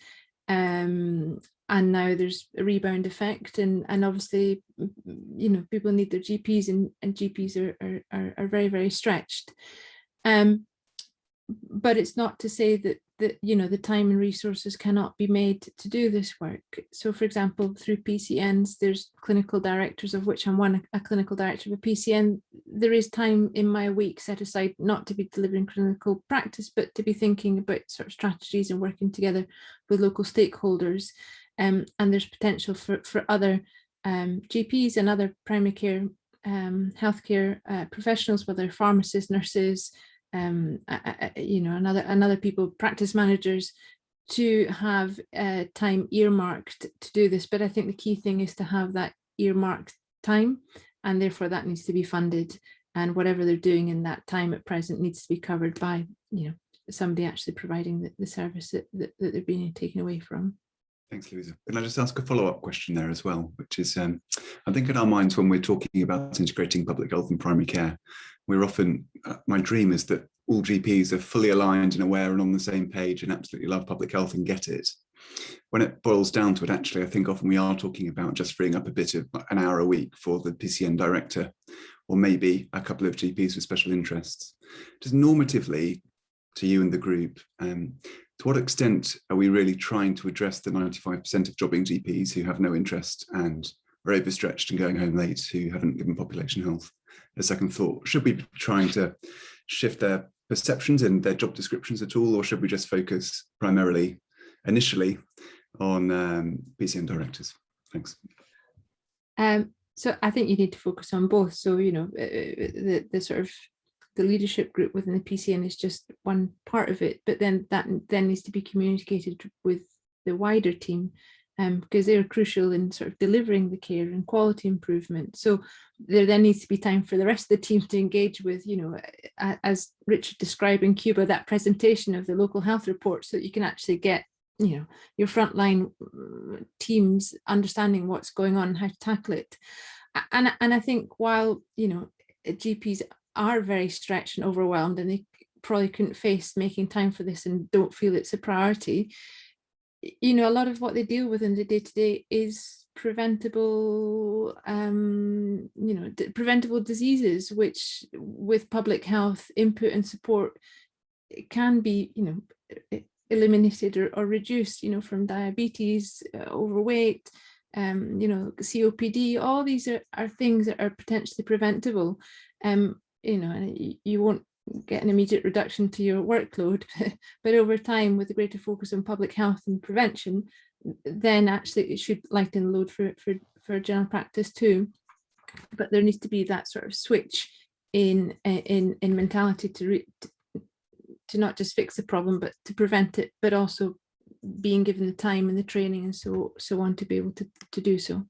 And now there's a rebound effect, and obviously, you know, people need their GPs, and GPs are very, very stretched. But it's not to say that you know, the time and resources cannot be made to do this work. So, for example, through PCNs, there's clinical directors, of which I'm one, a clinical director of a PCN. There is time in my week set aside not to be delivering clinical practice, but to be thinking about sort of strategies and working together with local stakeholders. And there's potential for other GPs and other primary care healthcare professionals, whether pharmacists, nurses, you know, and other people, practice managers, to have time earmarked to do this. But I think the key thing is to have that earmarked time, and therefore that needs to be funded, and whatever they're doing in that time at present needs to be covered by, you know, somebody actually providing the service that they're being taken away from. Thanks, Louisa. Can I just ask a follow-up question there as well, which is, I think in our minds when we're talking about integrating public health and primary care, we're often, my dream is that all GPs are fully aligned and aware and on the same page and absolutely love public health and get it. when it boils down to it, actually, I think often we are talking about just freeing up a bit of an hour a week for the PCN director, or maybe a couple of GPs with special interests. Just normatively, to you and the group, to what extent are we really trying to address the 95% of jobbing GPs who have no interest and are overstretched and going home late, who haven't given population health a second thought? Should we be trying to shift their perceptions in their job descriptions at all, or should we just focus primarily, initially, on PCN directors? Thanks. So I think you need to focus on both. So, you know, the sort of the leadership group within the PCN is just one part of it, but then that then needs to be communicated with the wider team, because they're crucial in sort of delivering the care and quality improvement. So there then needs to be time for the rest of the team to engage with, you know, as Richard described in Cuba, that presentation of the local health report, so that you can actually get, you know, your frontline teams understanding what's going on and how to tackle it. And I think while, you know, GPs are very stretched and overwhelmed, and they probably couldn't face making time for this and don't feel it's a priority, you know, a lot of what they deal with in the day-to-day is preventable, you know, preventable diseases, which with public health input and support can be, you know, eliminated or reduced, you know, from diabetes, overweight, you know, COPD. All these are things that are potentially preventable. You know, and you won't get an immediate reduction to your workload, but over time, with a greater focus on public health and prevention, then actually it should lighten the load for general practice too. But there needs to be that sort of switch in mentality to not just fix the problem, but to prevent it, but also being given the time and the training and so on to be able to do so.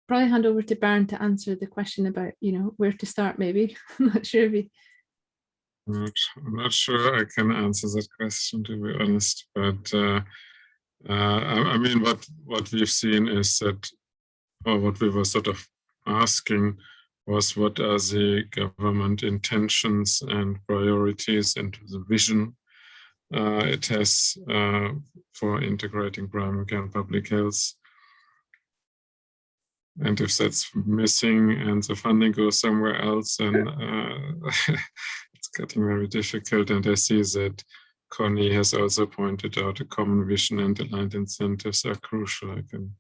Probably hand over to Bernd to answer the question about, you know, where to start maybe. I'm not sure if he... I'm not sure I can answer that question, to be honest, but I mean, what we've seen is that, or what we were sort of asking was, what are the government intentions and priorities into the vision it has for integrating primary care and public health? And if that's missing and the funding goes somewhere else, then it's getting very difficult. And I see that Connie has also pointed out a common vision and aligned incentives are crucial. I can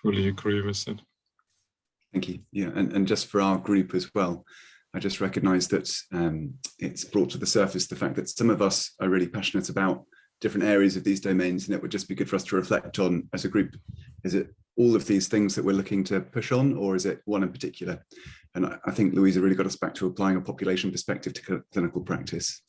fully agree with it. Thank you. Yeah, and just for our group as well, I just recognise that it's brought to the surface the fact that some of us are really passionate about different areas of these domains, and it would just be good for us to reflect on as a group. Is it all of these things that we're looking to push on, or is it one in particular? And I think Louisa really got us back to applying a population perspective to clinical practice.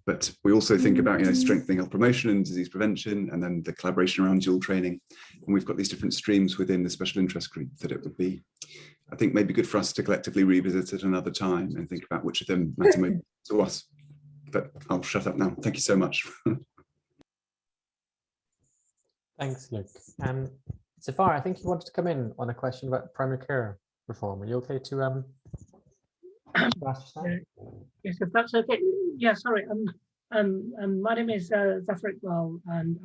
But we also think about, you know, strengthening health promotion and disease prevention, and then the collaboration around dual training. And we've got these different streams within the special interest group that it would be, I think, maybe good for us to collectively revisit at another time and think about which of them matter most to us. But I'll shut up now. Thank you so much. Thanks, Luke. Zafar, I think you wanted to come in on a question about primary care reform. Are you okay to yes, if that's okay. Yeah, sorry. My name is Zafar Iqbal, and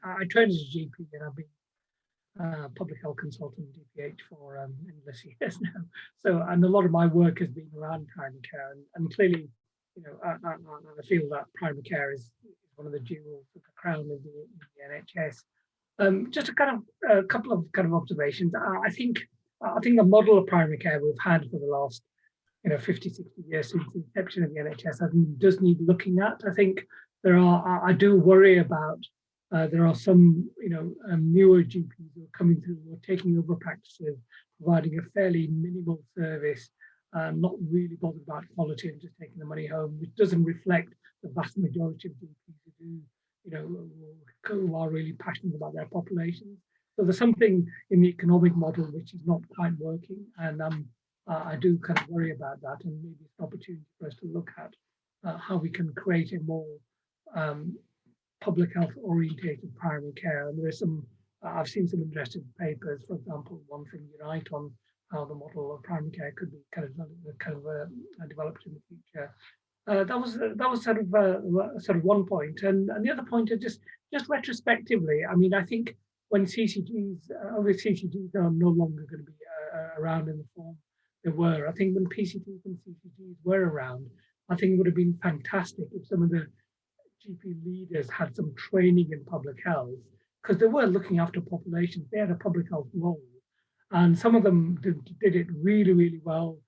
I trained as a GP, and I've been public health consultant DPH for endless years now. So, and a lot of my work has been around primary care, and clearly, you know, I feel that primary care is one of the jewels of the crown of the NHS. Just a couple of observations. I think the model of primary care we've had for the last, you know, 50, 60 years since the inception of the NHS, I think does need looking at. I think I do worry about, there are some, you know, newer GPs who are coming through, who are taking over practices, providing a fairly minimal service, not really bothered about quality and just taking the money home, which doesn't reflect the vast majority of GPs who do, you know, who are really passionate about their populations. So there's something in the economic model which is not quite working, and I do kind of worry about that, and maybe it's an opportunity for us to look at how we can create a more public health orientated primary care. And there's some, I've seen some interesting papers, for example, one from Unite on how the model of primary care could be developed in the future. that was sort of one point, and the other point is just retrospectively. I mean, I think when CCGs, obviously CCGs are no longer going to be around in the form they were. I think when PCTs and CCGs were around, I think it would have been fantastic if some of the GP leaders had some training in public health, because they were looking after populations. They had a public health role, and some of them did it really, really well,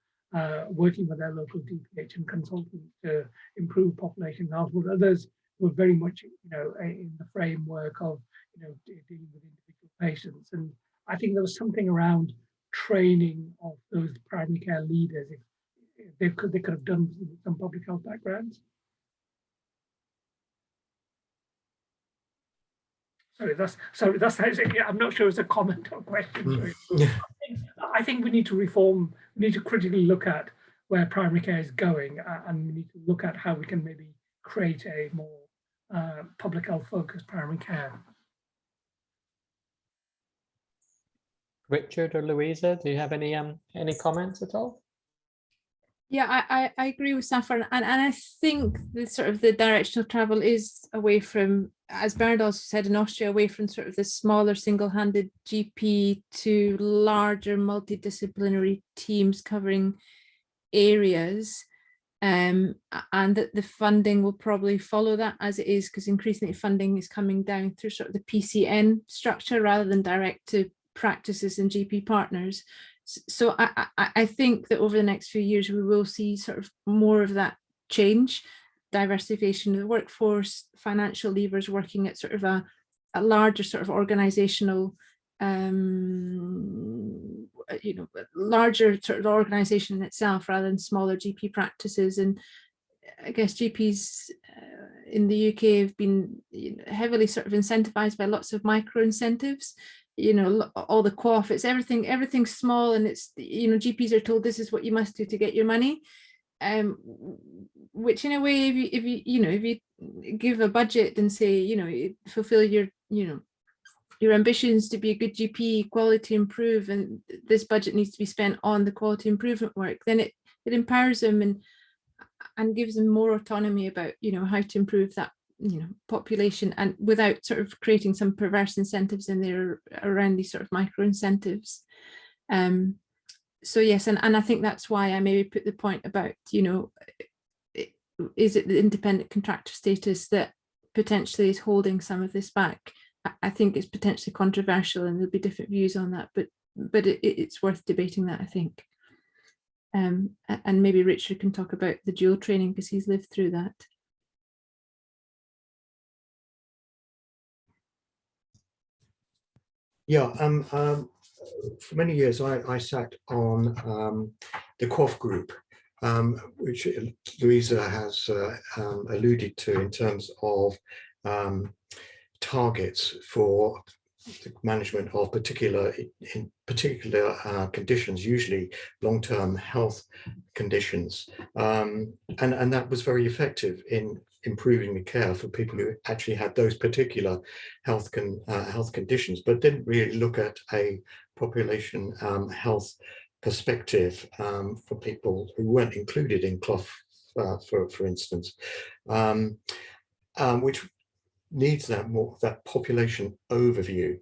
working with their local DPH and consultants to improve population health. But others were very much, in the framework of, dealing with individual patients. And I think there was something around training of those primary care leaders. If they could have done some public health backgrounds. I'm not sure it's a comment or question. I think we need to reform. We need to critically look at where primary care is going, and we need to look at how we can maybe create a more public health focused primary care. Richard or Louisa, do you have any comments at all? Yeah, I agree with Saffron, and I think the sort of the direction of travel is away from, as Bernd also said, in Austria, away from sort of the smaller single-handed GP to larger multidisciplinary teams covering areas, and that the funding will probably follow that as it is, because increasingly funding is coming down through sort of the PCN structure rather than direct to practices and GP partners. So I think that over the next few years, we will see sort of more of that change, diversification of the workforce, financial levers working at sort of a larger sort of organizational, larger sort of organization in itself rather than smaller GP practices. And I guess GPs in the UK have been heavily sort of incentivized by lots of micro incentives. All the co-op, it's everything's small, and it's, GPs are told this is what you must do to get your money, which in a way, if you give a budget and say, fulfill your ambitions to be a good GP, quality improve, and this budget needs to be spent on the quality improvement work, then it empowers them and gives them more autonomy about, how to improve that population, and without sort of creating some perverse incentives in there around these sort of micro incentives. So yes, and I think that's why I maybe put the point about, is it the independent contractor status that potentially is holding some of this back? I think it's potentially controversial, and there'll be different views on that, but it's worth debating that, I think. And maybe Richard can talk about the dual training, because he's lived through that. Yeah, for many years I sat on the kickoff group, which Louisa has alluded to in terms of targets for the management of particular conditions, usually long-term health conditions, and that was very effective in improving the care for people who actually had those particular health conditions, but didn't really look at a population health perspective for people who weren't included in cloth, for instance, which needs that population overview.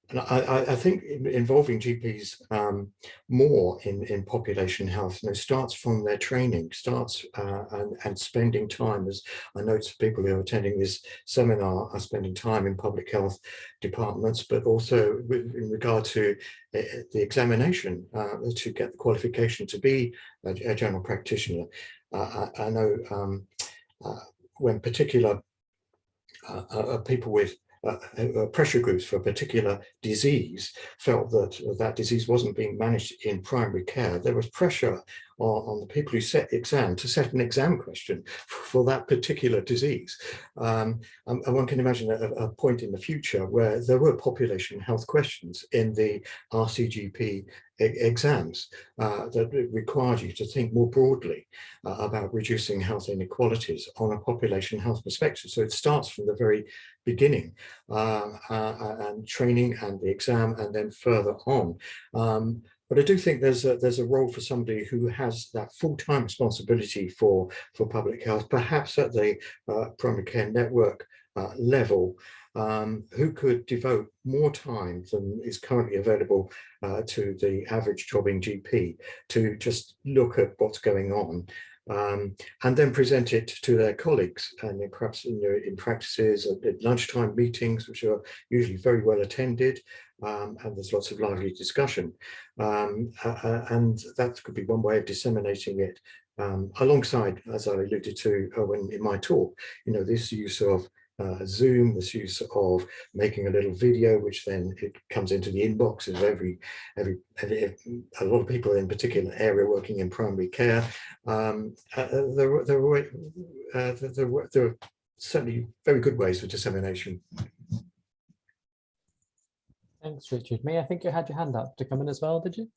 And I think involving GPs more in population health, starts from their training, and spending time, as I know people who are attending this seminar are spending time in public health departments, but also in regard to the examination to get the qualification to be a general practitioner. I know when particular people with pressure groups for a particular disease felt that that disease wasn't being managed in primary care, there was pressure on the people who set the exam to set an exam question for that particular disease. And one can imagine a point in the future where there were population health questions in the RCGP exams that required you to think more broadly about reducing health inequalities on a population health perspective. So it starts from the very beginning, and training and the exam, and then further on. But I do think there's a role for somebody who has that full-time responsibility for public health, perhaps at the primary care network level, who could devote more time than is currently available to the average jobbing GP to just look at what's going on. And then present it to their colleagues, and then perhaps in practices at lunchtime meetings, which are usually very well attended, and there's lots of lively discussion. And that could be one way of disseminating it, alongside, as I alluded to in my talk, this use of Zoom, this use of making a little video, which then it comes into the inbox of a lot of people in particular area working in primary care. There are certainly very good ways for dissemination. Thanks, Richard. May, I think you had your hand up to come in as well, did you?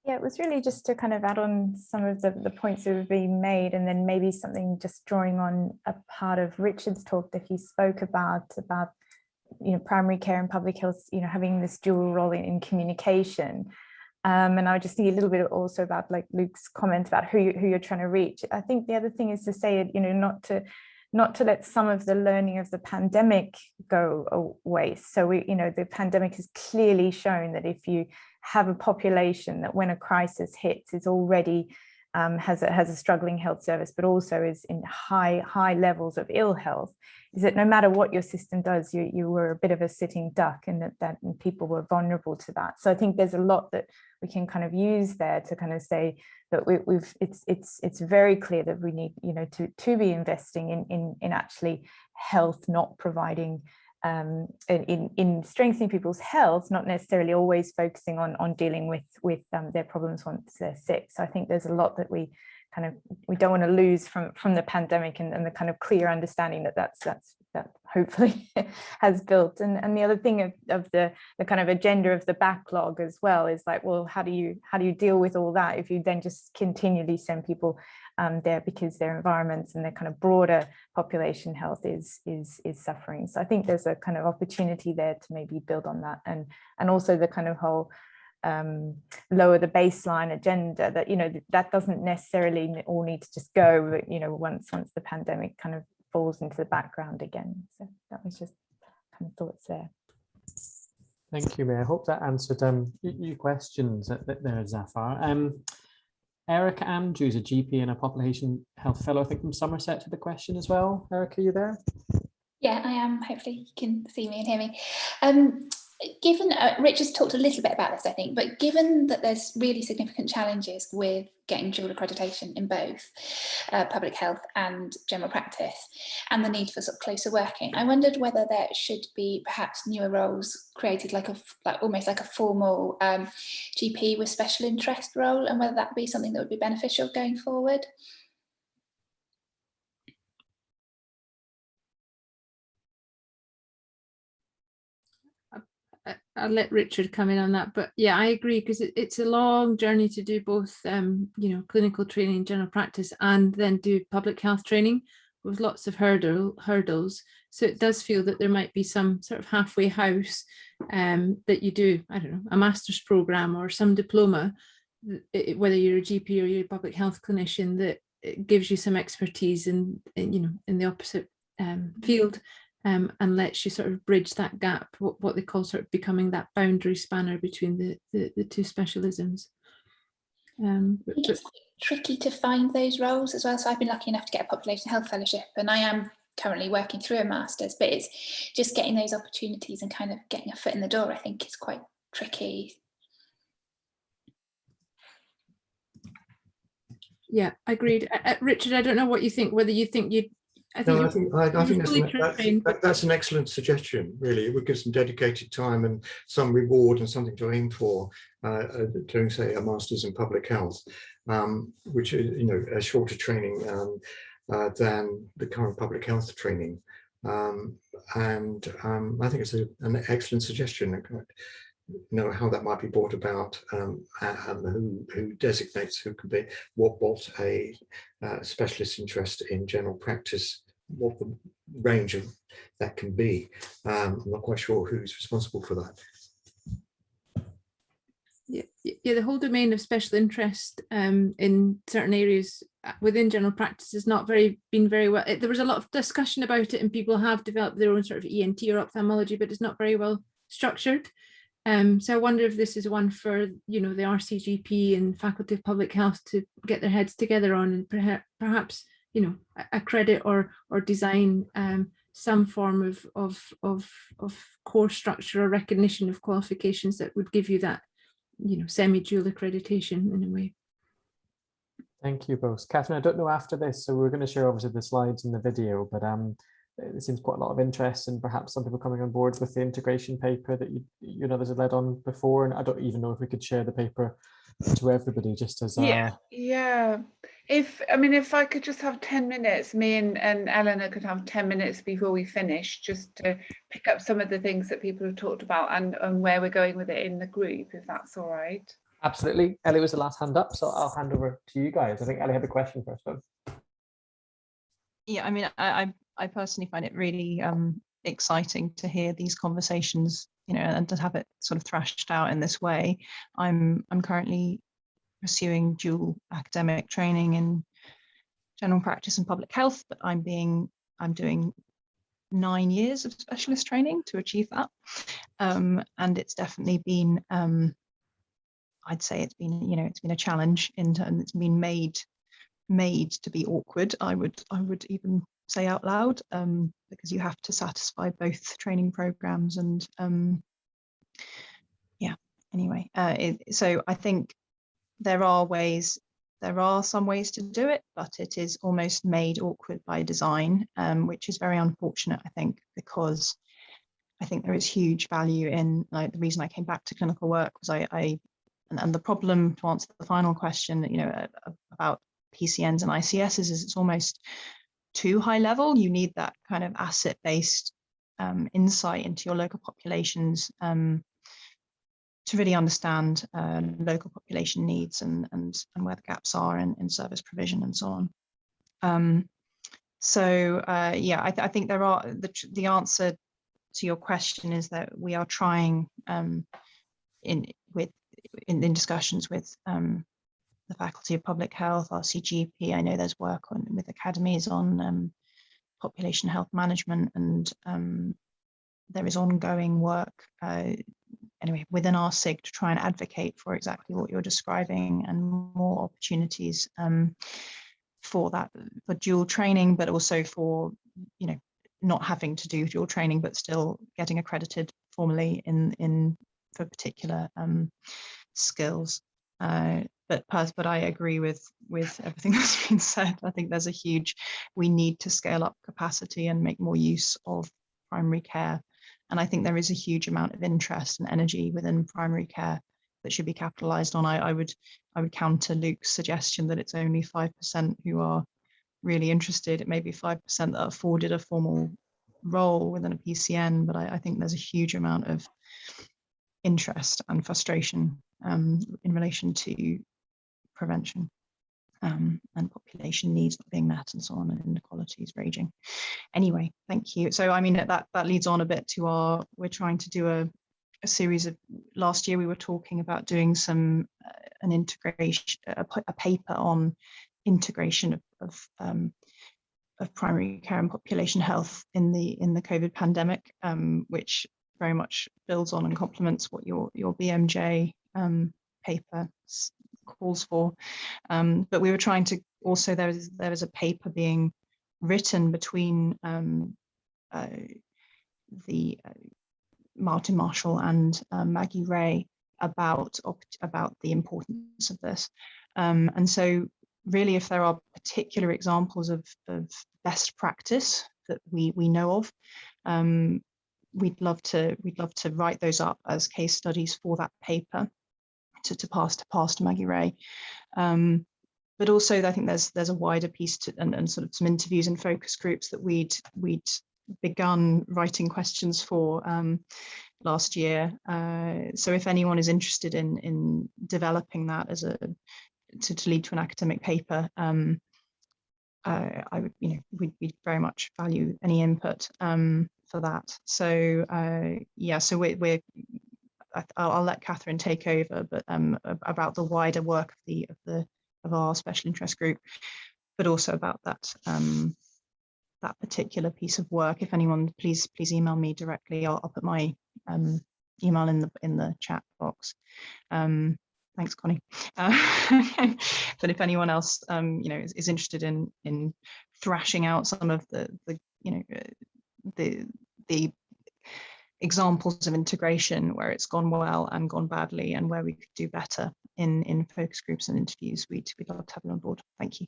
Yeah, it was really just to kind of add on some of the points that have been made, and then maybe something just drawing on a part of Richard's talk that he spoke about primary care and public health, having this dual role in communication. And I just think a little bit also about like Luke's comment about who you're trying to reach. I think the other thing is to say, not to let some of the learning of the pandemic go away. So the pandemic has clearly shown that if you have a population that when a crisis hits is already has a struggling health service, but also is in high levels of ill health, is that no matter what your system does, you were a bit of a sitting duck, and that people were vulnerable to that. So I think there's a lot that we can kind of use there to kind of say that it's very clear that we need to be investing in actually health, not providing in strengthening people's health, not necessarily always focusing on dealing with their problems once they're sick. So I think there's a lot that we don't want to lose from the pandemic, and the kind of clear understanding that hopefully has built. And the other thing of the kind of agenda of the backlog as well is like, well, how do you deal with all that if you then just continually send people there because their environments and their kind of broader population health is suffering. So I think there's a kind of opportunity there to maybe build on that, and also the kind of whole lower the baseline agenda that that doesn't necessarily all need to just go once the pandemic kind of falls into the background again. So that was just kind of thoughts there. Thank you, May. I hope that answered your questions there, Zafar. Erica Andrews, a GP and a population health fellow, I think from Somerset, to the question as well. Erica, are you there? Yeah, I am. Hopefully you can see me and hear me. Given, Richard's talked a little bit about this, I think, but given that there's really significant challenges with getting dual accreditation in both public health and general practice, and the need for sort of closer working, I wondered whether there should be perhaps newer roles created, like almost like a formal GP with special interest role, and whether that would be something that would be beneficial going forward. I'll let Richard come in on that, but yeah, I agree, because it's a long journey to do both, clinical training, general practice, and then do public health training with lots of hurdles. So it does feel that there might be some sort of halfway house that you do, I don't know, a master's program or some diploma, whether you're a GP or you're a public health clinician, that it gives you some expertise in the opposite field. And lets you sort of bridge that gap, what they call sort of becoming that boundary spanner between the two specialisms. I think it's quite tricky to find those roles as well. So I've been lucky enough to get a population health fellowship, and I am currently working through a master's, but it's just getting those opportunities and kind of getting a foot in the door, I think, is quite tricky. Yeah, agreed. Richard, I don't know what you think, whether you think you'd I think that's an excellent suggestion, really. It would give some dedicated time and some reward and something to aim for doing, say, a master's in public health, which is, a shorter training than the current public health training. I think it's an excellent suggestion. How that might be brought about, and who designates who can be what a specialist interest in general practice, what the range of that can be. I'm not quite sure who's responsible for that. Yeah, the whole domain of special interest in certain areas within general practice has not been very well. There was a lot of discussion about it, and people have developed their own sort of ENT or ophthalmology, but it's not very well structured. So I wonder if this is one for, you know, the RCGP and Faculty of Public Health to get their heads together on, and perhaps, you know, accredit or design some form of course structure or recognition of qualifications that would give you that, you know, semi-dual accreditation in a way. Thank you both. Catherine, I don't know after this, so we're going to share obviously the slides and the video, but there seems quite a lot of interest, and perhaps some people coming on board with the integration paper that you and others have led on before, and I don't even know if we could share the paper to everybody just as yeah. If I could just have 10 minutes, me and Eleanor could have 10 minutes before we finish, just to pick up some of the things that people have talked about and where we're going with it in the group, if that's all right. Absolutely. Ellie was the last hand up, so I'll hand over to you guys. I think Ellie had a question first. Yeah, I mean, I personally find it really exciting to hear these conversations, you know, and to have it sort of thrashed out in this way. I'm currently pursuing dual academic training in general practice and public health, but I'm doing 9 years of specialist training to achieve that, and it's definitely been I'd say it's been a challenge and it's been made to be awkward. I would even say out loud, because you have to satisfy both training programs and yeah. Anyway, so I think there are some ways to do it, but it is almost made awkward by design, which is very unfortunate, I think, because I think there is huge value in, like, the reason I came back to clinical work was and the problem, to answer the final question, you know, about PCNs and ICSs, is it's almost too high level. You need that kind of asset-based insight into your local populations to really understand local population needs and where the gaps are in service provision and so on. Yeah, I think there are the answer to your question is that we are trying in discussions with the Faculty of Public Health, RCGP. I know there's work with academies on population health management, and there is ongoing work anyway within our SIG to try and advocate for exactly what you're describing and more opportunities for dual training, but also for, you know, not having to do dual training but still getting accredited formally for particular skills. But I agree with everything that's been said. I think we need to scale up capacity and make more use of primary care. And I think there is a huge amount of interest and energy within primary care that should be capitalized on. I would counter Luke's suggestion that it's only 5% who are really interested. It may be 5% that are afforded a formal role within a PCN, but I think there's a huge amount of interest and frustration in relation to prevention and population needs not being met and so on, and inequalities raging. Anyway, thank you. So I mean, that leads on a bit to we're trying to do a series of, last year we were talking about doing an integration, a paper on integration of primary care and population health in the COVID pandemic, which very much builds on and complements what your BMJ paper calls for. But we were trying to also, there is a paper being written between the Martin Marshall and Maggie Ray about the importance of this. And so really, if there are particular examples of best practice that we know of, we'd love to write those up as case studies for that paper to pass to Maggie Ray. But also, I think there's a wider piece and sort of some interviews and focus groups that we'd begun writing questions for last year. So if anyone is interested in developing that as to lead to an academic paper, I would, we'd very much value any input for that. So yeah, so we're I'll let Catherine take over, but about the wider work of our special interest group, but also about that that particular piece of work. If anyone, please email me directly. I'll put my email in the chat box. Thanks, Connie. But if anyone else, is interested in thrashing out some of the examples of integration where it's gone well and gone badly, and where we could do better in focus groups and interviews, we'd love to have you on board. Thank you.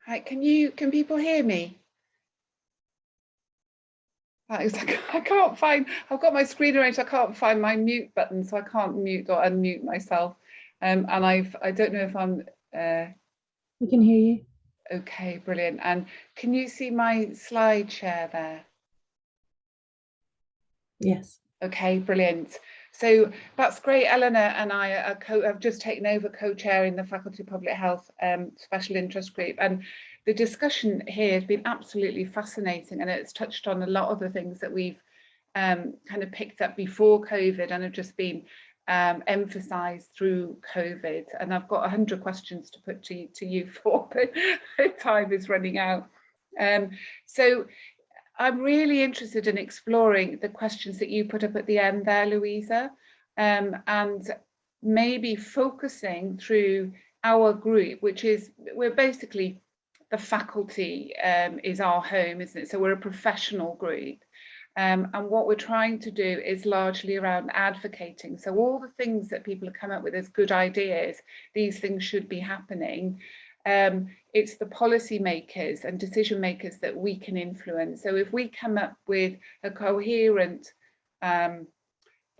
Right, can people hear me? I can't find, I've got my screen arranged, I can't find my mute button, so I can't mute or unmute myself. And I don't know if I'm... We can hear you. Okay, brilliant. And can you see my slide share there? Yes. Okay, brilliant. So that's great. Eleanor and I have just taken over co-chairing the Faculty of Public Health Special Interest Group, and the discussion here has been absolutely fascinating, and it's touched on a lot of the things that we've kind of picked up before COVID and have just been emphasised through COVID. And I've got 100 questions to put to you for, but time is running out. So I'm really interested in exploring the questions that you put up at the end there, Louisa, and maybe focusing through our group, which is, we're basically, the faculty is our home, isn't it? So we're a professional group. And what we're trying to do is largely around advocating. So all the things that people have come up with as good ideas, these things should be happening. It's the policy makers and decision makers that we can influence. So if we come up with a coherent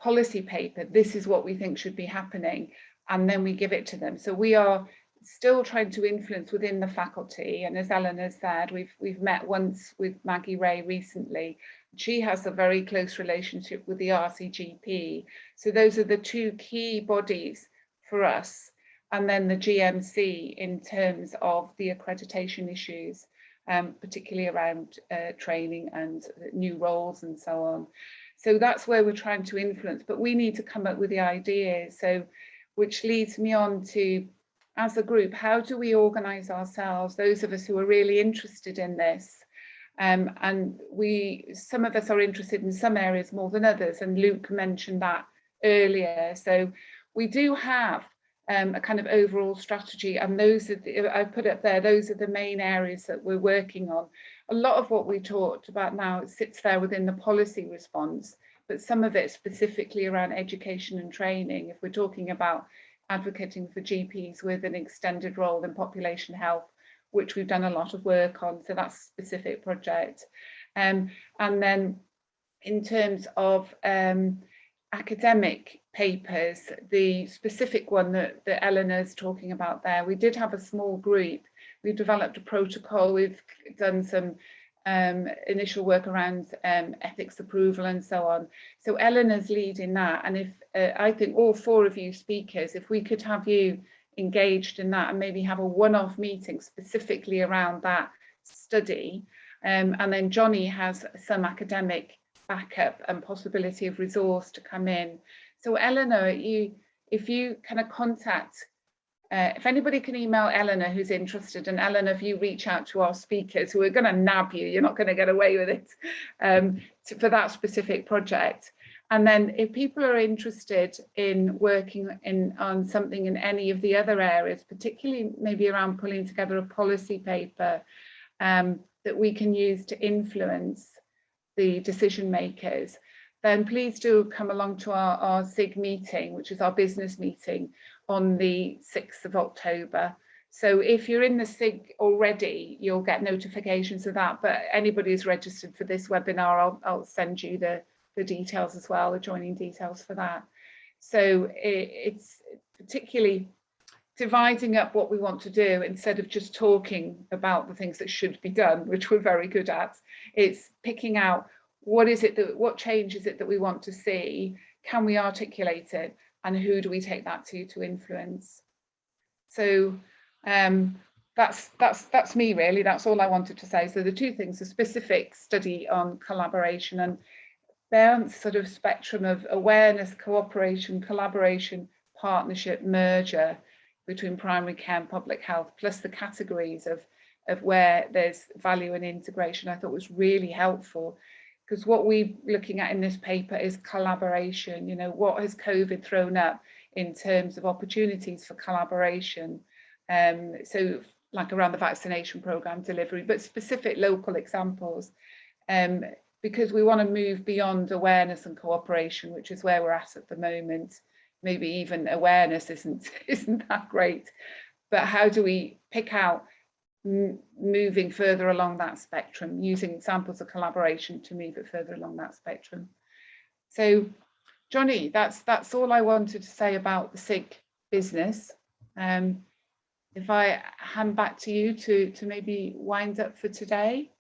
policy paper, this is what we think should be happening, and then we give it to them. So we are still trying to influence within the faculty, and as Eleanor said, we've met once with Maggie Ray recently. She has a very close relationship with the RCGP. So those are the two key bodies for us. And then the GMC in terms of the accreditation issues, particularly around training and new roles and so on. So that's where we're trying to influence, but we need to come up with the ideas. So, which leads me on to, as a group, how do we organise ourselves, those of us who are really interested in this? And some of us are interested in some areas more than others, and Luke mentioned that earlier. So we do have a kind of overall strategy, and those are I put up there, those are the main areas that we're working on. A lot of what we talked about now sits there within the policy response, but some of it specifically around education and training. If we're talking about advocating for GPs with an extended role in population health, which we've done a lot of work on, so that's a specific project. And then in terms of academic papers, the specific one that Eleanor's talking about there, we did have a small group. We've developed a protocol, we've done some initial work around ethics approval and so on. So Eleanor's leading that, and if I think all four of you speakers, if we could have you engaged in that and maybe have a one-off meeting specifically around that study, and then Johnny has some academic backup and possibility of resource to come in. So Eleanor, if you kind of contact, if anybody can email Eleanor who's interested, and Eleanor, if you reach out to our speakers who are going to nab you, you're not going to get away with it, for that specific project. And then if people are interested in working on something in any of the other areas, particularly maybe around pulling together a policy paper that we can use to influence the decision makers, then please do come along to our SIG meeting, which is our business meeting on the 6th of October. So if you're in the SIG already, you'll get notifications of that, but anybody who's registered for this webinar, I'll send you the details as well, the joining details for that. So it's particularly dividing up what we want to do instead of just talking about the things that should be done, which we're very good at. It's picking out what change is it that we want to see, can we articulate it, and who do we take that to influence. So that's me really. That's all I wanted to say. So the two things: a specific study on collaboration, and their sort of spectrum of awareness, cooperation, collaboration, partnership, merger between primary care and public health, plus the categories of where there's value and integration, I thought was really helpful. Because what we're looking at in this paper is collaboration. You know, what has COVID thrown up in terms of opportunities for collaboration? So like around the vaccination program delivery, but specific local examples, because we want to move beyond awareness and cooperation, which is where we're at the moment. Maybe even awareness isn't that great, but how do we pick out moving further along that spectrum, using examples of collaboration to move it further along that spectrum? So Johnny, that's all I wanted to say about the SIG business. If I hand back to you to maybe wind up for today.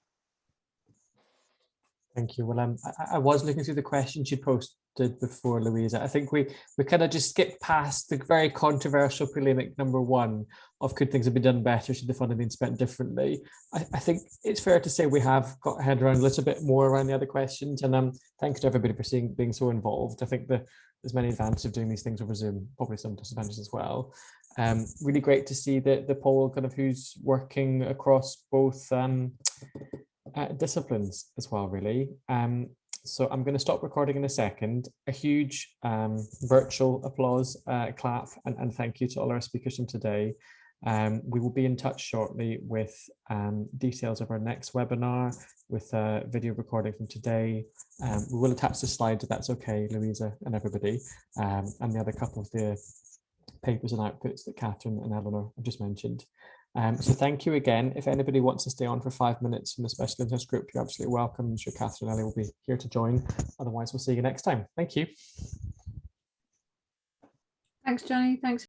Thank you. Well, I was looking through the questions you posted before, Louisa. I think we kind of just skipped past the very controversial polemic number 1 of could things have been done better, should the fund have been spent differently. I think it's fair to say we have got our head around a little bit more around the other questions, and thanks to everybody for being so involved. I think there's many advantages of doing these things over Zoom, probably some disadvantages as well. Really great to see the poll kind of who's working across both disciplines as well, really. So I'm going to stop recording in a second. A huge virtual applause, clap, and thank you to all our speakers from today. We will be in touch shortly with details of our next webinar, with a video recording from today. We will attach the slides if that's okay, Louisa and everybody, and the other couple of the papers and outputs that Catherine and Eleanor have just mentioned. So thank you again. If anybody wants to stay on for 5 minutes from the special interest group, you're absolutely welcome. I'm sure Catherine and Ellie will be here to join. Otherwise, we'll see you next time. Thank you. Thanks, Johnny. Thanks.